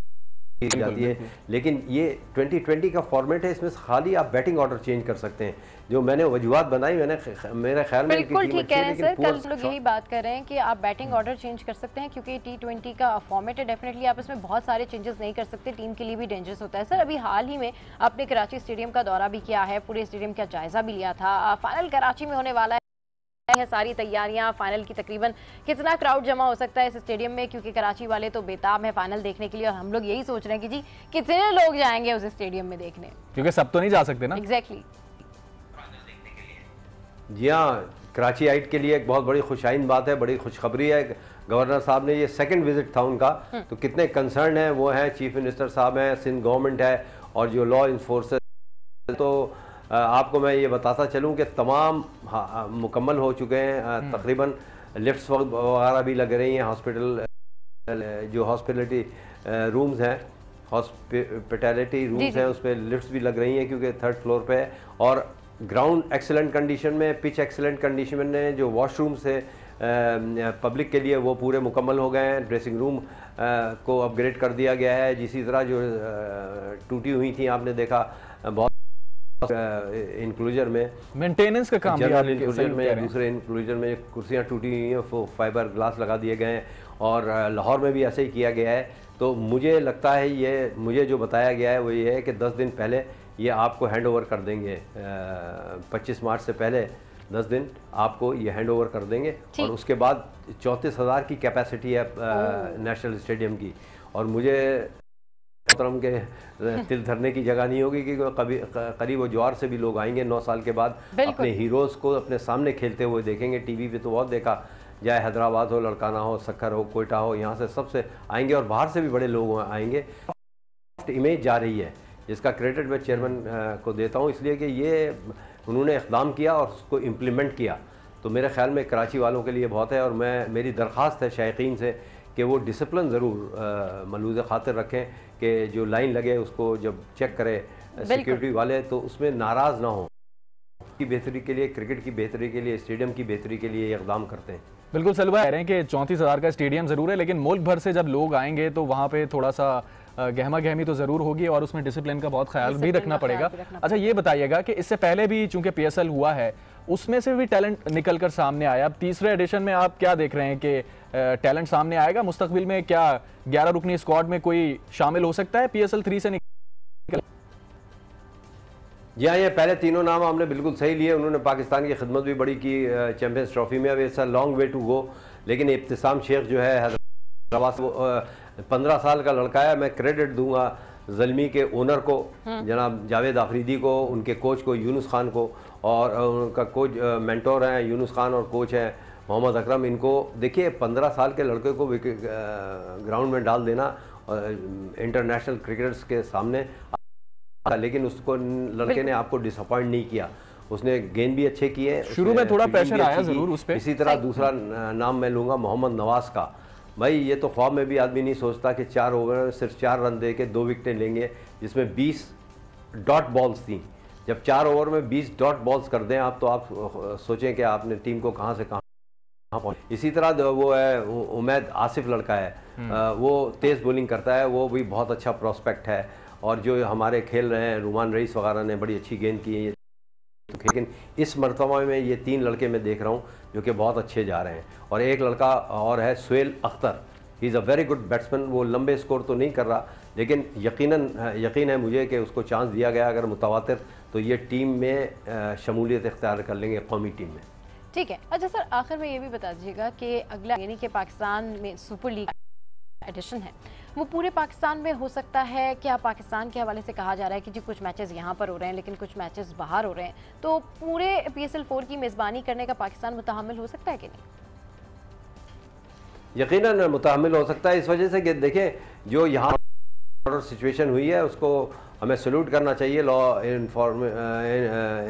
जाती है। लेकिन ये 2020 का फॉर्मेट है, इसमें खाली आप बैटिंग ऑर्डर चेंज कर सकते हैं, जो मैंने वजूहात बनाई मेरे ख्याल में बिल्कुल ठीक कह रहे हैं सर। कल लोग यही बात कर रहे हैं कि आप बैटिंग ऑर्डर चेंज कर सकते हैं क्योंकि T20 का फॉर्मेट है, डेफिनेटली आप इसमें बहुत सारे चेंजेस नहीं कर सकते, टीम के लिए भी डेंजरस होता है। सर अभी हाल ही में आपने कराची स्टेडियम का दौरा भी किया है, पूरे स्टेडियम का जायजा भी लिया था, फाइनल कराची में होने वाला है, सारी तैयारियां फाइनल की, तकरीबन कितना क्राउड जमा हो सकता है इस स्टेडियम में, क्योंकि कराची वाले तो बेताब है फाइनल देखने के लिए और हम लोग यही सोच रहे हैं कि जी कितने लोग जाएंगे उस स्टेडियम में देखने, क्योंकि सब तो नहीं जा सकते ना। एग्जैक्टली जी हाँ, कराची आइट के लिए एक बहुत बड़ी खुशाइन बात है, बड़ी खुशखबरी है। गवर्नर साहब ने ये सेकंड विजिट था उनका, तो कितने कंसर्न हैं वो हैं, चीफ मिनिस्टर साहब हैं, सिंध गवर्नमेंट है और जो लॉ इन्फोर्सर। तो आपको मैं ये बताता चलूँ कि तमाम मुकम्मल हो चुके हैं, तकरीबन लिफ्ट्स वगैरह भी लग रही हैं, हॉस्पिटल जो हॉस्पिटलिटी रूम्स हैं, हॉस्पिटैलिटी रूम्स हैं, उस पर लिफ्ट्स भी लग रही हैं क्योंकि 3rd फ्लोर पे है। और ग्राउंड एक्सीलेंट कंडीशन में, पिच एक्सीलेंट कंडीशन में, जो वॉशरूम्स है पब्लिक के लिए वो पूरे मुकम्मल हो गए हैं। ड्रेसिंग रूम को अपग्रेड कर दिया गया है, जिसी तरह जो टूटी हुई थी आपने देखा बहुत इंक्लूजर में मेंटेनेंस का काम जनरल इंक्लूजर में, दूसरे इंक्लूजर में कुर्सियाँ टूटी हुई हैं, वो फाइबर ग्लास लगा दिए गए हैं और लाहौर में भी ऐसे ही किया गया है। तो मुझे लगता है ये मुझे जो बताया गया है वो ये है कि 10 दिन पहले ये आपको हैंड ओवर कर देंगे, 25 मार्च से पहले 10 दिन आपको ये हैंड ओवर कर देंगे और उसके बाद 34,000 की कैपेसिटी है नेशनल स्टेडियम की। और मुझे मोहतरम के तिल धरने की जगह नहीं होगी क्योंकि करीब वो ज्वार से भी लोग आएंगे 9 साल के बाद, अपने हीरोज़ को अपने सामने खेलते हुए देखेंगे। टीवी पे तो बहुत देखा, चाहे हैदराबाद हो, लड़काना हो, सक्खर हो, कोयटा हो, यहाँ से सबसे आएंगे और बाहर से भी बड़े लोग आएंगे। इमेज जा रही है जिसका क्रेडिट मैं चेयरमैन को देता हूँ, इसलिए कि ये उन्होंने इक़दाम किया और उसको इम्प्लीमेंट किया, तो मेरे ख्याल में कराची वालों के लिए बहुत है। और मेरी दरख्वास्त है शायकीन से कि वो डिसिप्लिन ज़रूर मलूज़ ख़ातिर रखें कि जो लाइन लगे उसको जब चेक करे सिक्योरिटी वाले तो उसमें नाराज़ ना हो, की बेहतरी के लिए, क्रिकेट की बेहतरी के लिए, स्टेडियम की बेहतरी के लिए इक़दाम करते हैं। बिल्कुल सलवा कह रहे हैं कि 34,000 का स्टेडियम ज़रूर है, लेकिन मुल्क भर से जब लोग आएंगे तो वहाँ पे थोड़ा सा गहमा गहमी तो ज़रूर होगी और उसमें डिसिप्लिन का बहुत ख्याल भी रखना पड़ेगा। अच्छा ये बताइएगा कि इससे पहले भी चूंकि PSL हुआ है उसमें से भी टैलेंट निकल कर सामने आया, अब तीसरे एडिशन में आप क्या देख रहे हैं कि टैलेंट सामने आएगा मुस्तकबिल में? क्या 11 रुकनी स्क्वाड में कोई शामिल हो सकता है PSL 3 से निकल? जी हाँ, ये पहले तीनों नाम हमने बिल्कुल सही लिए, उन्होंने पाकिस्तान की खिदमत भी बड़ी की चैम्पियंस ट्रॉफी में। अब it's a long way to go, लेकिन इब्तिसाम शेख जो है हैदराबाद 15 साल का लड़का है। मैं क्रेडिट दूंगा ज़ल्मी के ओनर को जनाब जावेद आफरीदी को, उनके कोच को यूनुस खान को, और उनका कोच मेंटोर हैं यूनुस खान और कोच हैं मोहम्मद अकरम। इनको देखिए 15 साल के लड़के को ग्राउंड में डाल देना इंटरनेशनल क्रिकेटर्स के सामने, लेकिन उसको लड़के ने आपको डिसअपॉइंट नहीं किया, उसने गेंद भी अच्छे किए, शुरू में थोड़ा प्रेशर आया जरूर उस पे। इसी तरह दूसरा नाम मैं लूँगा मोहम्मद नवाज का। भाई ये तो ख्वाब में भी आदमी नहीं सोचता कि 4 ओवर में सिर्फ 4 रन दे के 2 विकेटें लेंगे, जिसमें 20 डॉट बॉल्स थी। जब 4 ओवर में 20 डॉट बॉल्स कर दें आप, तो आप सोचें कि आपने टीम को कहाँ से कहाँ पहुँच। इसी तरह वो है उमैद आसिफ लड़का है, वो तेज़ बॉलिंग करता है, वो भी बहुत अच्छा प्रॉस्पेक्ट है। और जो हमारे खेल रहे हैं रुमान रईस वगैरह ने बड़ी अच्छी गेंद की है, लेकिन इस मरतबा में ये 3 लड़के मैं देख रहा हूँ जो कि बहुत अच्छे जा रहे हैं। और एक लड़का और है Suhail Akhtar, he is a very good batsman. वो लंबे स्कोर तो नहीं कर रहा, लेकिन यकीन है मुझे कि उसको चांस दिया गया अगर मुतवातिर, तो ये टीम में शमूलियत इख्तियार कर लेंगे कौमी टीम में। ठीक है। अच्छा सर, आखिर में ये भी बता दीजिएगा कि अगला यानी कि पाकिस्तान में सुपर लीग एडिशन है वो पूरे पाकिस्तान में हो सकता है? क्या पाकिस्तान के हवाले से कहा जा रहा है कि जी कुछ मैचेस यहाँ पर हो रहे हैं लेकिन कुछ मैचेस बाहर हो रहे हैं, तो पूरे PSL 4 की मेज़बानी करने का पाकिस्तान मुतहम्मिल हो सकता है कि नहीं? यकीनन मुतहम्मिल हो सकता है, इस वजह से कि देखें जो यहाँ सिचुएशन हुई है उसको हमें सल्यूट करना चाहिए लॉ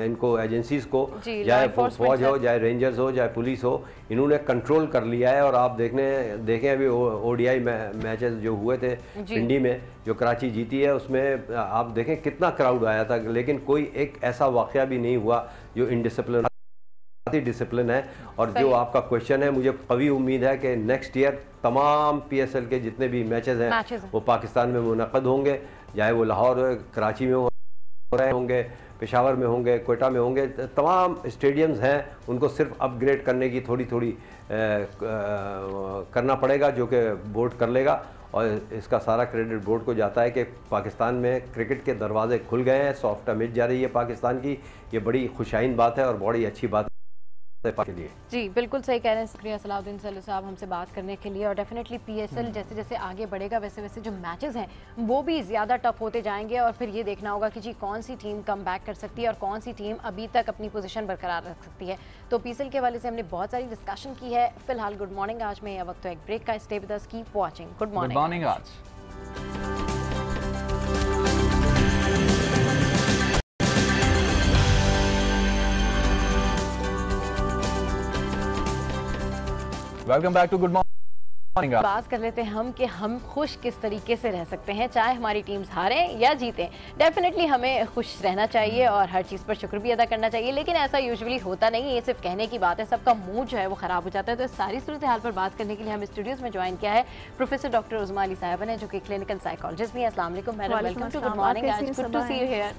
इनको एजेंसीज को, चाहे फौज हो, चाहे रेंजर्स हो, चाहे पुलिस हो, इन्होंने कंट्रोल कर लिया है। और आप देखें अभी ODI मैचेस जो हुए थे पिंडी में, जो कराची जीती है, उसमें आप देखें कितना क्राउड आया था, लेकिन कोई एक ऐसा वाक़या भी नहीं हुआ जो इनडिसिप्लिन डिसिप्लिन है। और जो आपका क्वेश्चन है, मुझे कभी उम्मीद है कि नेक्स्ट ईयर तमाम PSL के जितने भी मैचेस हैं वो पाकिस्तान में मुनक़द होंगे, चाहे वो लाहौर कराची में हो रहे होंगे, पेशावर में होंगे, कोयटा में होंगे, तमाम स्टेडियम्स हैं, उनको सिर्फ अपग्रेड करने की थोड़ी करना पड़ेगा, जो कि बोर्ड कर लेगा। और इसका सारा क्रेडिट बोर्ड को जाता है कि पाकिस्तान में क्रिकेट के दरवाजे खुल गए हैं, सॉफ्ट इमेज जा रही है पाकिस्तान की, ये बड़ी खुशाइन बात है और बड़ी अच्छी बात है के लिए। जी बिल्कुल सही कह रहे हैं, शुक्रिया सलाउद्दीन सैलू साहब हमसे बात करने के लिए। और डेफिनेटली PSL जैसे जैसे आगे बढ़ेगा वैसे वैसे जो मैचेस हैं वो भी ज़्यादा टफ होते जाएंगे, और फिर ये देखना होगा कि जी कौन सी टीम कम बैक कर सकती है और कौन सी टीम अभी तक अपनी पोजीशन बरकरार रख सकती है। तो PSL के हवाले से हमने बहुत सारी डिस्कशन की है। फिलहाल गुड मॉर्निंग आज में वक्त तो एक ब्रेक का, stay with us, keep watching. Good morning आज। Welcome back to good morning. बात कर लेते हैं हम कि हम खुश किस तरीके से रह सकते हैं, चाहे हमारी टीम्स हारें या जीतें। डेफिनेटली हमें खुश रहना चाहिए और हर चीज़ पर शुक्र भी अदा करना चाहिए, लेकिन ऐसा यूजुअली होता नहीं है, ये सिर्फ कहने की बात है, सबका मूड जो है वो ख़राब हो जाता है। तो इस सारी सूरत हाल पर बात करने के लिए हम स्टूडियोज़ में ज्वाइन किया है प्रोफेसर डॉक्टर उज़मा अली साहिबा ने, जो कि क्लिनिकल साइकोलॉजिस्ट भी हैं। अस्सलाम वालेकुम madam, welcome to good morning आज, good to see you here.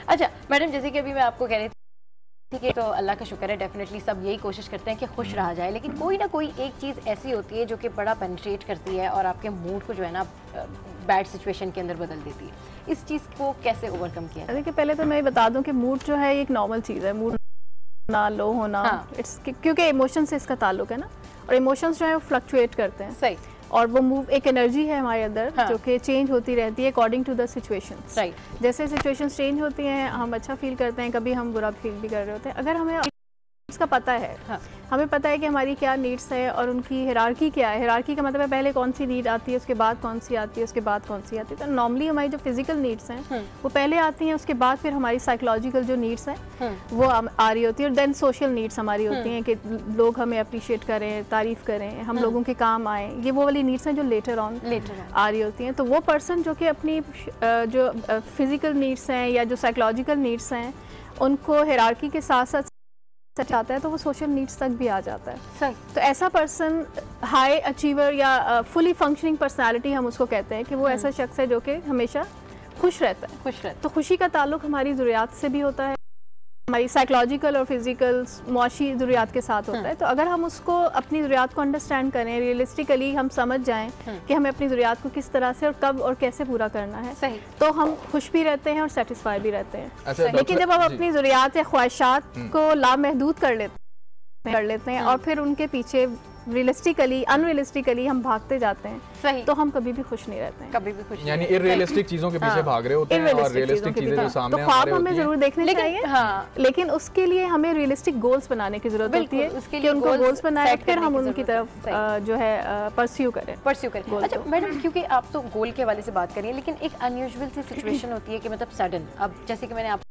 अच्छा मैडम, जैसे कि अभी मैं आपको कह रही थी कि तो अल्लाह का शुक्र है, डेफिनेटली सब यही कोशिश करते हैं कि खुश रहा जाए, लेकिन कोई ना कोई एक चीज़ ऐसी होती है जो कि बड़ा पेनिट्रेट करती है और आपके मूड को जो है ना बैड सिचुएशन के अंदर बदल देती है। इस चीज़ को कैसे ओवरकम किया? देखिए पहले तो मैं बता दूं कि मूड जो है एक नॉर्मल चीज़ है, मूड ना लो होना, इट्स क्योंकि इमोशन से इसका ताल्लुक है ना, और इमोशंस जो है वो फ्लक्चुएट करते हैं। सही। और वो मूव एक एनर्जी है हमारे अंदर, जो कि चेंज होती रहती है अकॉर्डिंग टू द सिचुएशंस। जैसे सिचुएशंस चेंज होती हैं हम अच्छा फील करते हैं, कभी हम बुरा फील भी कर रहे होते हैं। अगर हमें इसका पता है, हमें पता है कि हमारी क्या नीड्स है और उनकी हिरार्की क्या है। हिरार्की का मतलब है पहले कौन सी नीड आती है, उसके बाद कौन सी आती है, उसके बाद कौन सी आती है। तो नॉर्मली हमारी जो फिजिकल नीड्स हैं वो पहले आती हैं, उसके बाद फिर हमारी साइकोलॉजिकल जो नीड्स हैं वो आ रही होती है, और देन सोशल नीड्स हमारी होती हैं कि लोग हमें अप्रिशिएट करें, तारीफ़ करें, हम लोगों के काम आएँ। ये वो वाली नीड्स हैं जो लेटर ऑन आ रही होती हैं। तो वो पर्सन जो कि अपनी जो फिजिकल नीड्स हैं या जो साइकोलॉजिकल नीड्स हैं उनको हिरार्की के साथ साथ चाहता है, तो वो सोशल नीड्स तक भी आ जाता है। सही। तो ऐसा पर्सन हाई अचीवर या फुली फंक्शनिंग पर्सनालिटी हम उसको कहते हैं कि वो ऐसा शख्स है जो कि हमेशा खुश रहता है। तो खुशी का ताल्लुक हमारी ज़रूरियात से भी होता है, हमारी साइकोलॉजिकल और फिजिकल मुआशी ज़रूरियात के साथ होता है। तो अगर हम उसको अपनी ज़रूरियात को अंडरस्टैंड करें, रियलिस्टिकली हम समझ जाएं कि हमें अपनी ज़रूरियात को किस तरह से और कब और कैसे पूरा करना है, सही, तो हम खुश भी रहते हैं और सेटिस्फाई भी रहते हैं। अच्छा, लेकिन जब हम अपनी ज़रूरियात या ख्वाहिशात को लामहदूद कर लेते हैं और फिर उनके पीछे रियलिस्टिकली अनरियलिस्टिकली हम भागते जाते हैं, सही, तो हम कभी भी खुश नहीं रहते हैं, कभी भी खुश, यानी इररियलिस्टिक चीजों के पीछे भाग रहे होते हैं और रियलिस्टिक चीजें जो सामने तो ख्वाब हमें जरूर देखने चाहिए, लेकिन उसके लिए हमें रियलिस्टिक गोल्स बनाने की जरूरत होती है कि उनको गोल्स बनाए फिर हम उनकी तरफ जो है परस्यू करें। अच्छा मैडम, क्योंकि आप तो गोल के हवाले से बात करिए, लेकिन एक अनयूजुअल सी सिचुएशन होती है कि मतलब सडन, अब जैसे कि मैंने आप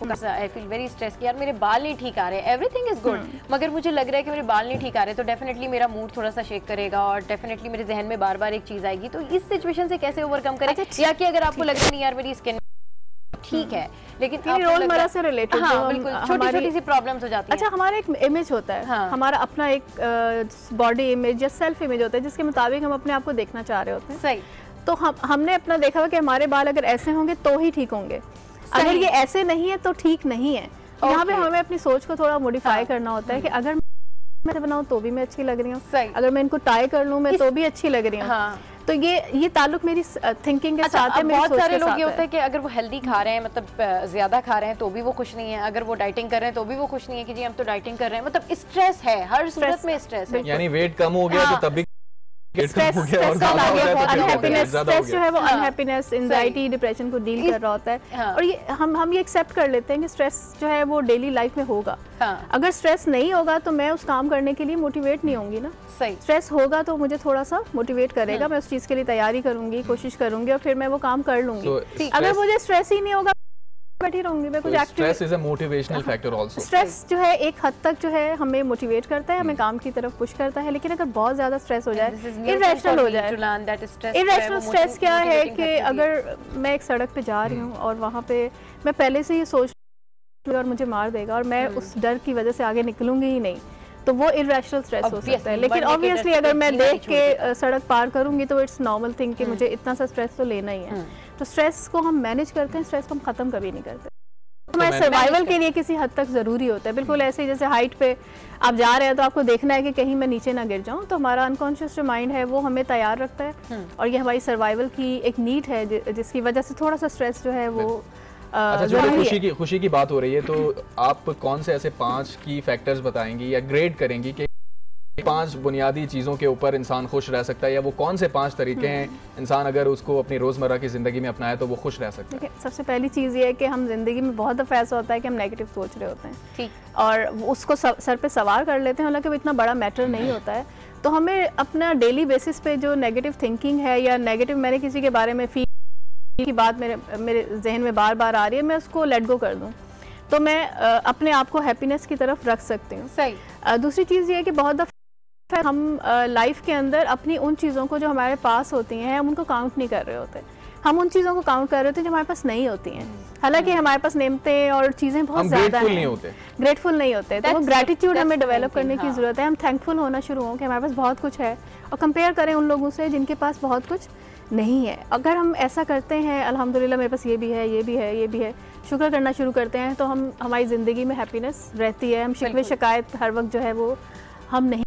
आई फील वेरी स्ट्रेस कि यार मेरे बाल नहीं ठीक आ रहे, एवरीथिंग इज गुड, मगर मुझे लग रहा है कि मेरे बाल नहीं ठीक आ रहे, तो डेफिनेटली मेरा मूड थोड़ा सा शेक करेगा और डेफिनेटली मेरे जहन में बार बार एक चीज आएगी। तो इस सिचुएशन से कैसे ओवरकम करें? या कि अगर आपको लग रहा है नहीं यार मेरी स्किन ठीक है, लेकिन रोजमर्रा से रिलेटेड बिल्कुल छोटी-छोटी सी प्रॉब्लम्स हो जाती हैं। अच्छा, हमारा एक इमेज होता है, हमारा अपना एक बॉडी इमेज या सेल्फ इमेज होता है जिसके मुताबिक हम अपने आप को देखना चाह रहे होते हैं। सही। तो हमने अपना देखा हुआ कि हमारे बाल अगर ऐसे होंगे तो ही ठीक होंगे, अगर ये ऐसे नहीं है तो ठीक नहीं है। यहाँ पे हमें अपनी सोच को थोड़ा मॉडिफाई करना होता है कि अगर मैं बनाऊँ तो भी मैं अच्छी लग रही हूँ, अगर मैं इनको टाई कर लूँ मैं तो भी अच्छी लग रही हूँ। तो ये ताल्लुक मेरी थिंकिंग के साथ है। बहुत सारे लोग ये होता है कि अगर वो हेल्दी खा रहे हैं, मतलब ज्यादा खा रहे हैं तो भी वो खुश नहीं है, अगर वो डाइटिंग कर रहे हैं तो भी वो खुश नहीं है कि जी हम तो डाइटिंग कर रहे हैं, मतलब स्ट्रेस है, हर सूरत में स्ट्रेस है। यानी वेट कम हो गया तो तब भी स्ट्रेस जो है वो अनहैप्पीनेस, एंजाइटी, डिप्रेशन को डील कर रहा होता है। और ये हम ये एक्सेप्ट कर लेते हैं कि स्ट्रेस जो है वो डेली लाइफ में होगा। अगर स्ट्रेस नहीं होगा तो मैं उस काम करने के लिए मोटिवेट नहीं होंगी ना। सही। स्ट्रेस होगा तो मुझे थोड़ा सा मोटिवेट करेगा, मैं उस चीज़ के लिए तैयारी करूंगी, कोशिश करूंगी और फिर मैं वो काम कर लूंगी। अगर मुझे स्ट्रेस ही नहीं होगा बैठी रहूंगी मैं कुछ stress is a motivational factor also. Stress जो है एक हद तक जो है हमें मोटिवेट करता है, हमें काम की तरफ पुश करता है, लेकिन अगर बहुत ज्यादा स्ट्रेस हो जाए, इरेशनल हो जाए। इरेशनल स्ट्रेस क्या है कि अगर मैं एक सड़क पे जा रही हूँ और वहाँ पे मैं पहले से ही सोच और मुझे मार देगा और मैं उस डर की वजह से आगे निकलूंगी ही नहीं, तो वो इरेशनल स्ट्रेस हो सकता है। लेकिन ऑब्वियसली अगर मैं देख के सड़क पार करूंगी तो इट्स नॉर्मल थिंग कि मुझे इतना सा स्ट्रेस तो लेना ही है। तो स्ट्रेस को हम मैनेज करते हैं, स्ट्रेस को हम खत्म कभी नहीं करते। हमारे सर्वाइवल के लिए किसी हद तक ज़रूरी होता है। बिल्कुल ऐसे ही जैसे हाइट पे आप जा रहे हैं तो आपको देखना है कि कहीं मैं नीचे ना गिर जाऊं, तो हमारा अनकॉन्शियस जो माइंड है वो हमें तैयार रखता है और ये हमारी सर्वाइवल की एक नीड है जिसकी वजह से थोड़ा सा स्ट्रेस जो है वो खुशी की बात हो रही है, तो आप कौन से ऐसे 5 की फैक्टर्स बताएंगी या ग्रेड करेंगी कि 5 बुनियादी चीज़ों के ऊपर इंसान खुश रह सकता है, या वो कौन से 5 तरीके हैं इंसान अगर उसको अपनी रोज़मर्रा की ज़िंदगी में अपनाए तो वो खुश रह सकता है? सबसे पहली चीज़ ये है कि हम जिंदगी में बहुत दफ़ा ऐसा होता है कि हम नेगेटिव सोच रहे होते हैं, ठीक, और उसको सर पे सवार कर लेते हैं, हालांकि वो इतना बड़ा मैटर नहीं होता है। तो हमें अपना डेली बेसिस पे जो नेगेटिव थिंकिंग है या नेगेटिव मैंने किसी के बारे में फील की बात मेरे जहन में बार बार आ रही है, मैं उसको लेट गो कर दूँ तो मैं अपने आप को हैप्पीनेस की तरफ रख सकती हूँ। सही। दूसरी चीज़ ये है कि बहुत दफ़ा हम लाइफ के अंदर अपनी उन चीज़ों को जो हमारे पास होती हैं हम उनको काउंट नहीं कर रहे होते, हम उन चीज़ों को काउंट कर रहे होते हैं जो हमारे पास नहीं होती हैं। हालांकि हमारे पास नेमतें और चीज़ें बहुत ज़्यादा हैं, ग्रेटफुल नहीं होते। तो वो ग्रेटिट्यूड हमें डेवलप करने की ज़रूरत है। हम थैंकफुल होना शुरू हों कि हमारे पास बहुत कुछ है और कंपेयर करें उन लोगों से जिनके पास बहुत कुछ नहीं है। अगर हम ऐसा करते हैं, अल्हम्दुलिल्लाह मेरे पास ये भी है, ये भी है, ये भी है, शुक्र करना शुरू करते हैं, तो हमारी ज़िंदगी में हैप्पीनेस रहती है। हम शिकवे शिकायत हर वक्त जो है वो हम नहीं।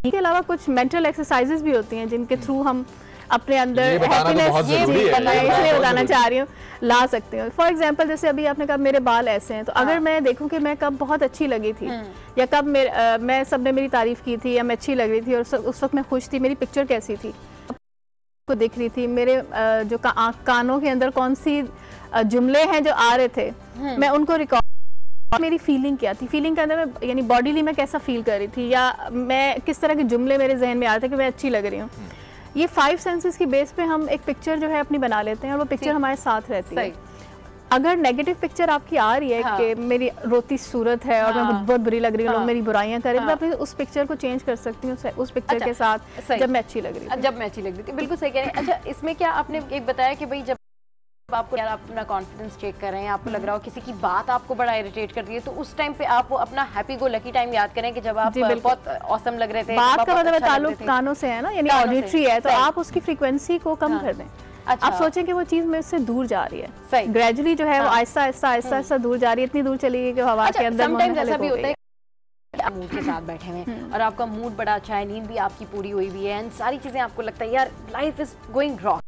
इसके अलावा कुछ मेंटल एक्सरसाइजेज भी होती हैं जिनके थ्रू हम अपने अंदर हैप्पीनेस, इसलिए बताना चाह रही हूँ, ला सकते हो। फॉर एग्जांपल जैसे अभी आपने कहा मेरे बाल ऐसे हैं, तो अगर मैं देखूं कि मैं कब बहुत अच्छी लगी थी या कब मैं सबने मेरी तारीफ की थी या मैं अच्छी लग रही थी और उस वक्त मैं खुश थी, मेरी पिक्चर कैसी थी को दिख रही थी, मेरे जो कानों के अंदर कौन सी जुमले हैं जो आ रहे थे मैं उनको रिकॉर्ड, मेरी फीलिंग क्या थी, फीलिंग के अंदर मैं यानी बॉडीली मैं कैसा फील कर रही थी या मैं किस तरह के जुमले मेरे जहन में आ रहे थे कि मैं अच्छी लग रही हूँ। ये 5 सेंसेस की बेस पे हम एक पिक्चर जो है अपनी बना लेते हैं और वो पिक्चर हमारे साथ रहती है। अगर नेगेटिव पिक्चर आपकी आ रही है कि मेरी रोती सूरत है और मैं बहुत बुरी लग रही हूँ, लोग मेरी बुराइयां करें, मैं अपनी उस पिक्चर को चेंज कर सकती हूँ उस पिक्चर के साथ जब मैं अच्छी लग रही थी। जब मैं अच्छी लग रही थी, बिल्कुल सही कह रहे हैं। अच्छा, इसमें क्या आपने एक बताया कि भाई जब आपको यार आप अपना कॉन्फिडेंस चेक कर रहे हैं, आपको लग रहा हो किसी की बात आपको बड़ा इरिटेट कर रही है, तो उस टाइम पे आप वो अपना हैप्पी गो लकी टाइम याद करें कि जब आप बहुत ऑसम लग रहे थे। बात का मतलब ताल्लुक कानों से है ना, यानी ऑडिटरी है, तो आप उसकी फ्रीक्वेंसी को कम कर दें। आप सोचें कि वो चीज मेरे से दूर जा रही है, ग्रेजुअली जो है वो आहिस्ता आहिस्ता दूर जा रही है, इतनी दूर चली कि हवा के अंदर ऐसा भी होता है मूड के साथ बैठे हुए और आपका मूड बड़ा अच्छा है, नींद भी आपकी पूरी हुई हुई है एंड सारी चीजें आपको लगता है यार लाइफ इज गोइंग रॉन्ग,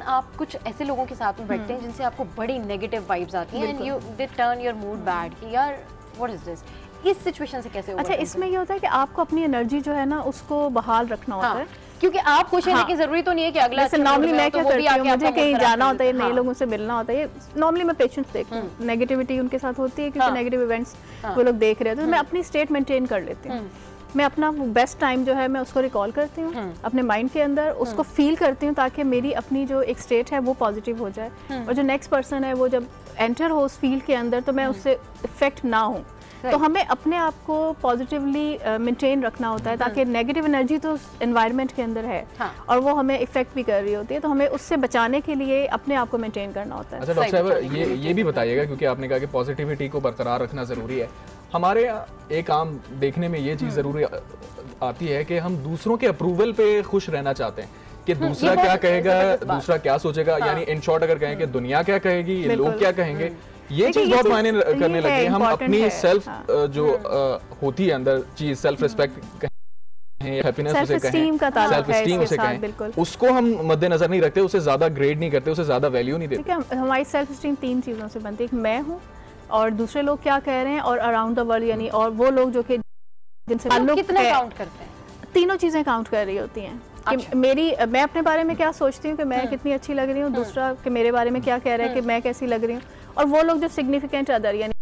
आप कुछ ऐसे लोगों के साथ में बैठते हैं जिनसे आपको बड़ी नेगेटिव वाइब्स आती हैं and they turn your mood bad कि यार व्हाट इज दिस, इस सिचुएशन से कैसे? अच्छा, इसमें ये होता है कि आपको अपनी एनर्जी जो है ना उसको बहाल रखना होता है, क्योंकि आप खुश रहने की जरूरी तो नहीं है कि अगला जैसे नॉर्मली मैं क्या करती हूँ, मुझे कहीं जाना होता है, नए लोगों से मिलना होता है, नॉर्मली मैं पेशेंट्स देखती हूँ, नेगेटिविटी उनके साथ होती है क्योंकि नेगेटिव इवेंट्स वो लोग देख रहे हैं, तो मैं अपनी स्टेट मेंटेन कर लेती हूँ। मैं अपना बेस्ट टाइम जो है मैं उसको रिकॉल करती हूँ अपने माइंड के अंदर, उसको फील करती हूँ ताकि मेरी अपनी जो एक स्टेट है वो पॉजिटिव हो जाए और जो नेक्स्ट पर्सन है वो जब एंटर हो उस फील्ड के अंदर तो मैं उससे इफेक्ट ना हूँ। तो हमें अपने आप को पॉजिटिवली मेंटेन रखना होता है ताकि नेगेटिव एनर्जी तो एनवायरनमेंट के अंदर है और वो हमें इफेक्ट भी कर रही होती है, तो हमें उससे बचाने के लिए अपने आप को मेंटेन करना होता है। अच्छा डॉक्टर साहब, ये भी बताइएगा क्योंकि आपने कहा कि पॉजिटिविटी को बरकरार रखना ज़रूरी है, हमारे एक आम देखने में ये चीज़ ज़रूरी आती है कि हम दूसरों के अप्रूवल पे खुश रहना चाहते हैं कि दूसरा क्या कहेगा, दूसरा क्या सोचेगा, यानी इन शॉर्ट अगर कहें कि दुनिया क्या कहेगी, लोग क्या कहेंगे, ये चीज बहुत मायने करने लगी है। हम अपनी सेल्फ जो होती है अंदर चीज, सेल्फ रिस्पेक्ट हैप्पीनेस उसे कहें, सेल्फ एस्टीम उसे कहें, उसको हम मद्देनजर नहीं रखते, उसे ज्यादा ग्रेड नहीं करते, उसे ज्यादा वैल्यू नहीं देते। हमारी सेल्फ एस्टीम 3 चीजों से बनती है, एक मैं हूँ और दूसरे लोग क्या कह रहे हैं और अराउंड द वर्ल्ड यानी और वो लोग जो कि जिनसे कितना काउंट करते हैं, तीनों चीजें काउंट कर रही होती हैं। कि मैं अपने बारे में क्या सोचती हूँ कि मैं कितनी अच्छी लग रही हूँ, दूसरा कि मेरे बारे में क्या कह रहा है कि मैं कैसी लग रही हूँ, और वो लोग जो सिग्निफिकेंट अदर यानी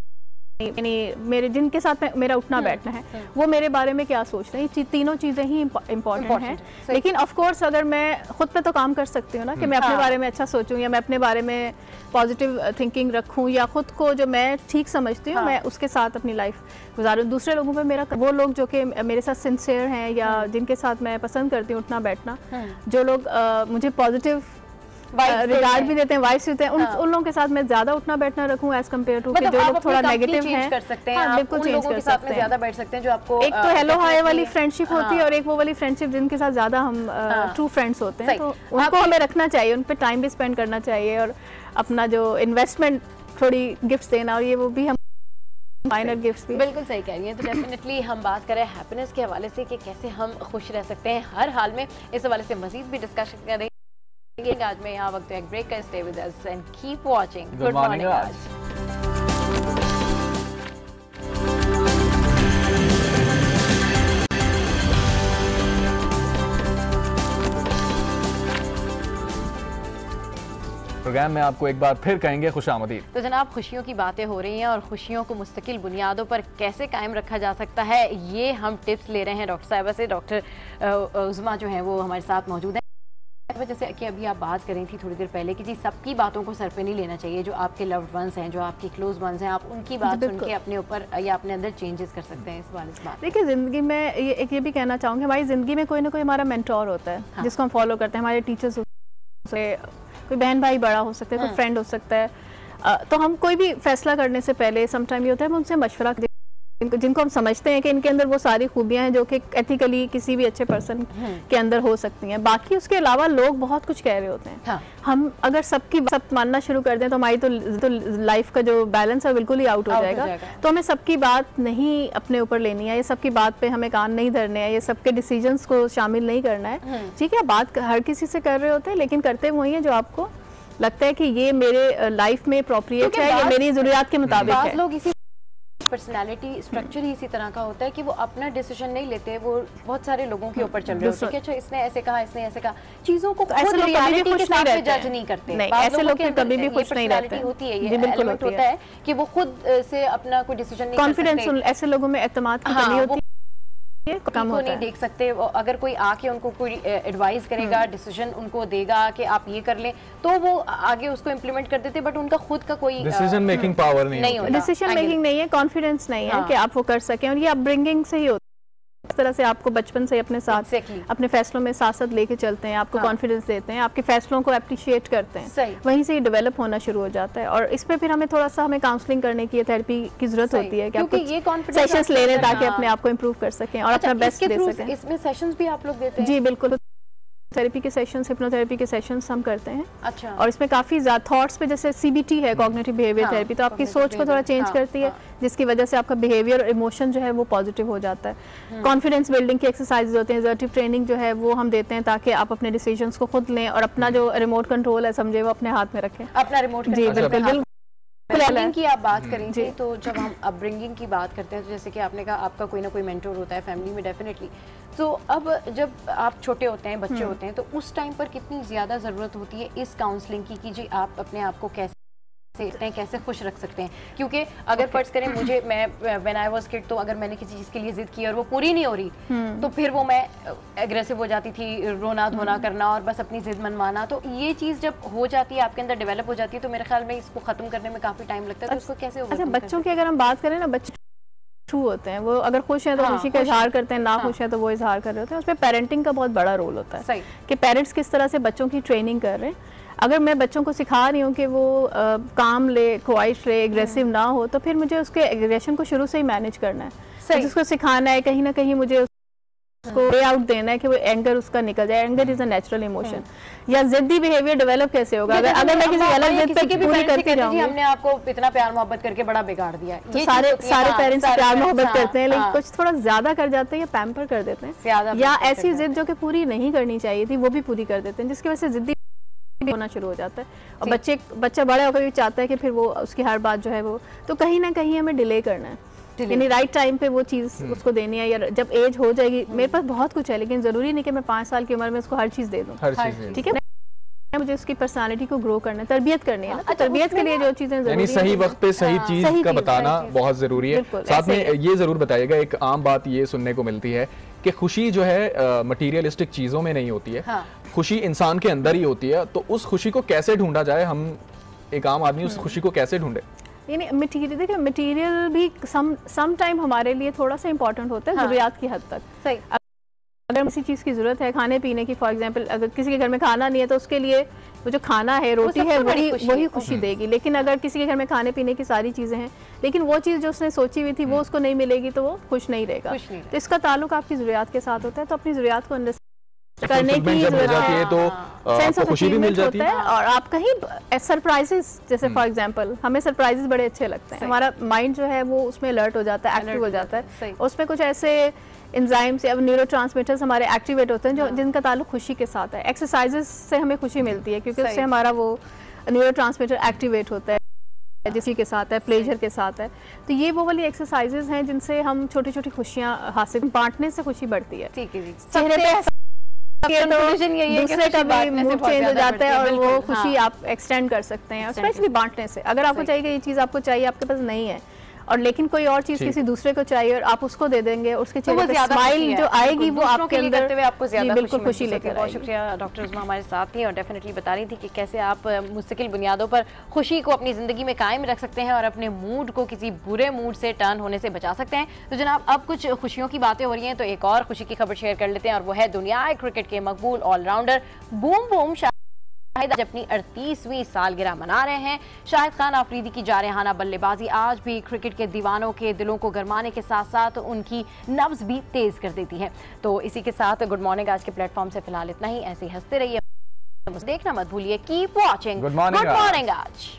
मेरे जिनके साथ मेरा उठना बैठना है वो मेरे बारे में क्या सोच रहे हैं, तीनों चीज़ें ही इम्पोर्टेंट हैं। लेकिन ऑफ कोर्स अगर मैं खुद पे तो काम कर सकती हूँ ना कि मैं अपने बारे में अच्छा सोचूं या मैं अपने बारे में पॉजिटिव थिंकिंग रखूं या खुद को जो मैं ठीक समझती हूँ मैं उसके साथ अपनी लाइफ गुजारूं। दूसरे लोगों पे मेरा वो लोग जो कि मेरे साथ सिंसियर हैं या जिनके साथ मैं पसंद करती हूँ उठना बैठना, जो लोग मुझे पॉजिटिव रिगार्ड भी देते हैं, वाइस देते हैं, उन लोगों के साथ मैं ज्यादा उठना बैठना रखूं एज कम्पेयर टू जो लोग थोड़ा नेगेटिव हैं। बिल्कुल चेंज कर सकते हैं, ज्यादा बैठ सकते हैं जो आपको एक तो हेलो हाय वाली फ्रेंडशिप होती है और एक वो वाली फ्रेंडशिप जिनके साथ ज्यादा हम ट्रू फ्रेंड्स होते हैं, तो उनको हमें रखना चाहिए, उन पे टाइम भी स्पेंड करना चाहिए और अपना जो इन्वेस्टमेंट थोड़ी गिफ्ट्स देना, और ये वो भी हम माइनर गिफ्ट्स भी। बिल्कुल सही कह रही हैं। तो डेफिनेटली हम बात करें हैप्पीनेस के हवाले से कि कैसे हम खुश रह सकते हैं हर हाल में, इस हवाले से मजीद भी डिस्कशन करें। आज मैं यहाँ वक्त एक ब्रेक का, stay with us and keep watching. Good morning आज। प्रोग्राम में आपको एक बार फिर कहेंगे खुशामदीद। तो जनाब, खुशियों की बातें हो रही हैं और खुशियों को मुस्तकिल बुनियादों पर कैसे कायम रखा जा सकता है, ये हम टिप्स ले रहे हैं डॉक्टर साहिबा से। डॉक्टर उज़मा जो है वो हमारे साथ मौजूद है। जैसे कि अभी आप बात कर रही थी थोड़ी देर पहले कि जी सबकी बातों को सर पे नहीं लेना चाहिए, जो आपके लव्ड वंस हैं, जो आपके क्लोज वंस हैं, आप उनकी बात सुन के अपने ऊपर या अपने अंदर चेंजेस कर सकते हैं। इस वाले से बात देखिए, ज़िंदगी में ये भी कहना चाहूँगी, हमारी ज़िंदगी में कोई ना कोई हमारा मेंटोर होता है जिसको हम फॉलो करते हैं। हमारे टीचर्स, कोई बहन भाई बड़ा हो सकता है, कोई फ्रेंड हो सकता है। तो हम कोई भी फैसला करने से पहले समटाइम ये होता है हम उनसे मशवरा करें, जिनको हम समझते हैं कि इनके अंदर वो सारी खूबियां हैं जो कि एथिकली किसी भी अच्छे पर्सन के अंदर हो सकती हैं। बाकी उसके अलावा लोग बहुत कुछ कह रहे होते हैं। हम अगर सब मानना शुरू कर दें तो हमारी तो लाइफ का जो बैलेंस है बिल्कुल ही आउट हो जाएगा। तो हमें सबकी बात नहीं अपने ऊपर लेनी है, ये सबकी बात पे हमें कान नहीं धरने हैं, ये सबके डिसीजंस को शामिल नहीं करना है। ठीक है, बात हर किसी से कर रहे होते हैं, लेकिन करते वही है जो आपको लगता है कि ये मेरे लाइफ में अप्रोप्रिएट है, ये मेरी जरूरियात के मुताबिक है। लोग इसी पर्सनालिटी स्ट्रक्चर ही इसी तरह का होता है कि वो अपना डिसीजन नहीं लेते, वो बहुत सारे लोगों के ऊपर चल रहे होते हैं कि अच्छा इसने ऐसे कहा, इसने ऐसे कहा, चीजों को ऐसे लोग कभी भी खुश नहीं रहते, जज नहीं करते। नहीं, ऐसे लोग कभी भी खुश नहीं रहते होती है, ये एलिमेंट होता है कि वो खुद से अपना कोई डिसीजन नहीं कर सकते। कॉन्फिडेंस, ऐसे लोगों में एतमाद की कमी होती है, कम होता नहीं देख सकते। अगर कोई आके उनको कोई एडवाइस करेगा, डिसीजन उनको देगा कि आप ये कर लें, तो वो आगे उसको इम्प्लीमेंट कर देते, बट उनका खुद का कोई डिसीजन मेकिंग पावर नहीं होता, डिसीजन मेकिंग नहीं है, कॉन्फिडेंस नहीं है कि आप वो कर सकें। और ये अपब्रिंगिंग से ही होता है। इस तरह से आपको बचपन से अपने साथ अपने फैसलों में साथ साथ लेके चलते हैं, आपको कॉन्फिडेंस देते हैं, आपके फैसलों को अप्रिशिएट करते हैं, वहीं से ही डेवलप होना शुरू हो जाता है। और इसमें फिर हमें थोड़ा सा हमें काउंसलिंग करने की, थेरेपी की जरूरत होती है कि आप सेशंस ले लें ताकि अपने आप को इम्प्रूव कर सकें और अपना बेस्ट दे सकें। इसमें सेशंस भी आप लोग देते हैं? जी बिल्कुल, थेरेपी के सेशंस, हिप्नोथेरेपी के सेशंस हम करते हैं। अच्छा। और इसमें काफ़ी ज़्यादा थॉट्स पे, जैसे CBT है, कॉग्निटिव बिहेवियर थेरेपी, तो आपकी सोच को थोड़ा चेंज करती है, जिसकी वजह से आपका बिहेवियर और इमोशन जो है वो पॉजिटिव हो जाता है। कॉन्फिडेंस बिल्डिंग की एक्सरसाइज होते हैं, असर्टिव ट्रेनिंग जो है वो हम देते हैं ताकि आप अपने डिसीजंस को खुद लें और अपना जो रिमोट कंट्रोल है समझे वो अपने हाथ में रखें, अपना रिमोट। जी बिल्कुल। अपब्रिंगिंग की आप बात करें थी, तो जब हम अपब्रिंगिंग की बात करते हैं तो जैसे कि आपने कहा आपका कोई ना कोई मेंटोर होता है फैमिली में, डेफिनेटली। तो अब जब आप छोटे होते हैं, बच्चे होते हैं, तो उस टाइम पर कितनी ज़्यादा ज़रूरत होती है इस काउंसलिंग की कि जी आप अपने आप को कैसे खुश रख सकते हैं? क्योंकि अगर फर्ज करें मुझे, मैं व्हेन आई वाज किड, तो अगर मैंने किसी चीज़ के लिए जिद की और वो पूरी नहीं हो रही, तो फिर वो मैं एग्रेसिव हो जाती थी, रोना धोना करना और बस अपनी जिद मनवाना। तो ये चीज़ जब हो जाती है, आपके अंदर डेवलप हो जाती है, तो मेरे ख्याल में इसको ख़त्म करने में काफ़ी टाइम लगता है। तो उसको कैसे? अच्छा, बच्चों की अगर हम बात करें ना, बच्चे ट्रू होते हैं, वो अगर खुश हैं तो खुशी का इजहार करते हैं, ना खुश है तो वो इजहार कर रहे होते हैं। उसमें पेरेंटिंग का बहुत बड़ा रोल होता है कि पेरेंट्स किस तरह से बच्चों की ट्रेनिंग कर रहे हैं। अगर मैं बच्चों को सिखा रही हूँ कि वो काम ले, ख्वाहिश ले, एग्रेसिव ना हो, तो फिर मुझे उसके एग्रेशन को शुरू से ही मैनेज करना है। जिसको सिखाना है, कहीं ना कहीं मुझे उसको वे आउट देना है कि वो एंगर उसका निकल जाए। Anger is a natural emotion. या जिद्दी बिहेवियर डेवलप कैसे होगा? अगर मैं किसी अलग जिद पे पूरी करती जाऊंगी, हमने आपको इतना प्यार मोहब्बत करके बड़ा बिगाड़ दिया है। तो सारे पेरेंट्स प्यार मोहब्बत करते हैं, लेकिन कुछ थोड़ा ज्यादा कर जाते हैं या पैम्पर कर देते हैं, या ऐसी जिद जो कि पूरी नहीं करनी चाहिए थी वो भी पूरी कर देते हैं, जिसकी वजह से जिद्दी होना शुरू हो जाता है। और बच्चा बड़ा होकर भी चाहता है कि फिर वो उसकी हर बात जो है वो, तो कहीं ना कहीं हमें डिले करना है यानी राइट टाइम पे वो चीज़ उसको देनी है, या जब एज हो जाएगी। मेरे पास बहुत कुछ है लेकिन ज़रूरी नहीं कि मैं 5 साल की उम्र में उसको हर चीज़ दे दूँ, ठीक है। मुझे उसकी पर्सनालिटी को ग्रो करना है, तरबियत करनी है ना। तरबियत के लिए जो चीजें जरूरी हैं, सही वक्त पे सही चीज का बताना बहुत जरूरी है। साथ में ये जरूर बताइएगा, एक आम बात ये सुनने को मिलती है कि खुशी जो है मटीरियलिस्टिक चीजों में नहीं होती है, खुशी इंसान के अंदर ही होती है। तो उस खुशी को कैसे ढूंढा जाए, हम एक आम आदमी उस खुशी को कैसे ढूंढे? यानी मटीरियल, देखिए मटीरियल भी सम टाइम हमारे लिए थोड़ा सा इम्पोर्टेंट होता है, जरूरियात की हद तक। सही, अगर किसी चीज़ की ज़रूरत है खाने पीने की, फॉर एग्जांपल अगर किसी के घर में खाना नहीं है तो उसके लिए वो जो खाना है, रोटी है, वही खुशी देगी। लेकिन अगर किसी के घर में खाने पीने की सारी चीज़ें हैं लेकिन वो चीज़ जो उसने सोची हुई थी वो उसको नहीं मिलेगी तो वो खुश नहीं रहेगा। तो इसका ताल्लुक आपकी ज़रूरियात के साथ होता है, तो अपनी ज़रूरियात को अंडरस्टैंड करने की ज़रूरत है, तो सेंस ऑफ अचीवमेंट होता है। और आप कहीं सरप्राइजेस, जैसे फॉर एग्जांपल हमें सरप्राइजेस बड़े अच्छे लगते हैं, हमारा माइंड जो है वो उसमें अलर्ट हो जाता है, एक्टिव हो जाता है। उसमें कुछ ऐसे एंजाइम्स या न्यूरोट्रांसमीटर्स हमारे एक्टिवेट होते हैं जो जिनका ताल्लुक खुशी के साथ है। एक्सरसाइजेस से हमें खुशी मिलती है क्योंकि उससे हमारा वो न्यूरोट्रांसमीटर एक्टिवेट होता है जिसी के साथ है, प्लेजर के साथ है। तो ये वो वाली एक्सरसाइजेस हैं जिनसे हम छोटी छोटी खुशियाँ हासिल, बांटने से खुशी बढ़ती है। ठीक है जी, चेहरे पे दूसरे का भी मूड चेंज हो जाता है और वो खुशी आप एक्सटेंड कर सकते हैं, स्पेशली बांटने से। अगर आपको चाहिए कि ये चीज़ आपको चाहिए, आपके पास नहीं है, और लेकिन कोई और चीज किसी दूसरे को चाहिए और आप उसको दे देंगे, उसके चेहरे पे स्माइल जो आएगी वो आपके अंदर आपको ज्यादा बिल्कुल खुशी लेकर आएगी। बहुत शुक्रिया डॉक्टर उस्मा हमारे साथ थी और डेफिनेटली बता रही थी कि कैसे आप मुस्तकिल बुनियादों पर खुशी को अपनी ज़िंदगी में कायम रख सकते हैं और अपने मूड को किसी बुरे मूड से टर्न होने से बचा सकते हैं। तो जनाब, अब कुछ खुशियों की बातें हो रही हैं तो एक और खुशी की खबर शेयर कर लेते हैं और वो है दुनिया क्रिकेट के मकबूल ऑलराउंडर बूम बूम शाहिद आज अपनी 38वीं सालगिरह मना रहे हैं। शाहिद खान आफरीदी की जारहाना बल्लेबाजी आज भी क्रिकेट के दीवानों के दिलों को गरमाने के साथ साथ उनकी नब्ज भी तेज कर देती है। तो इसी के साथ गुड मॉर्निंग आज के प्लेटफॉर्म से फिलहाल इतना ही। ऐसे ही हंसते रहिए, देखना मत भूलिए। कीप वॉचिंग गुड मॉर्निंग आज।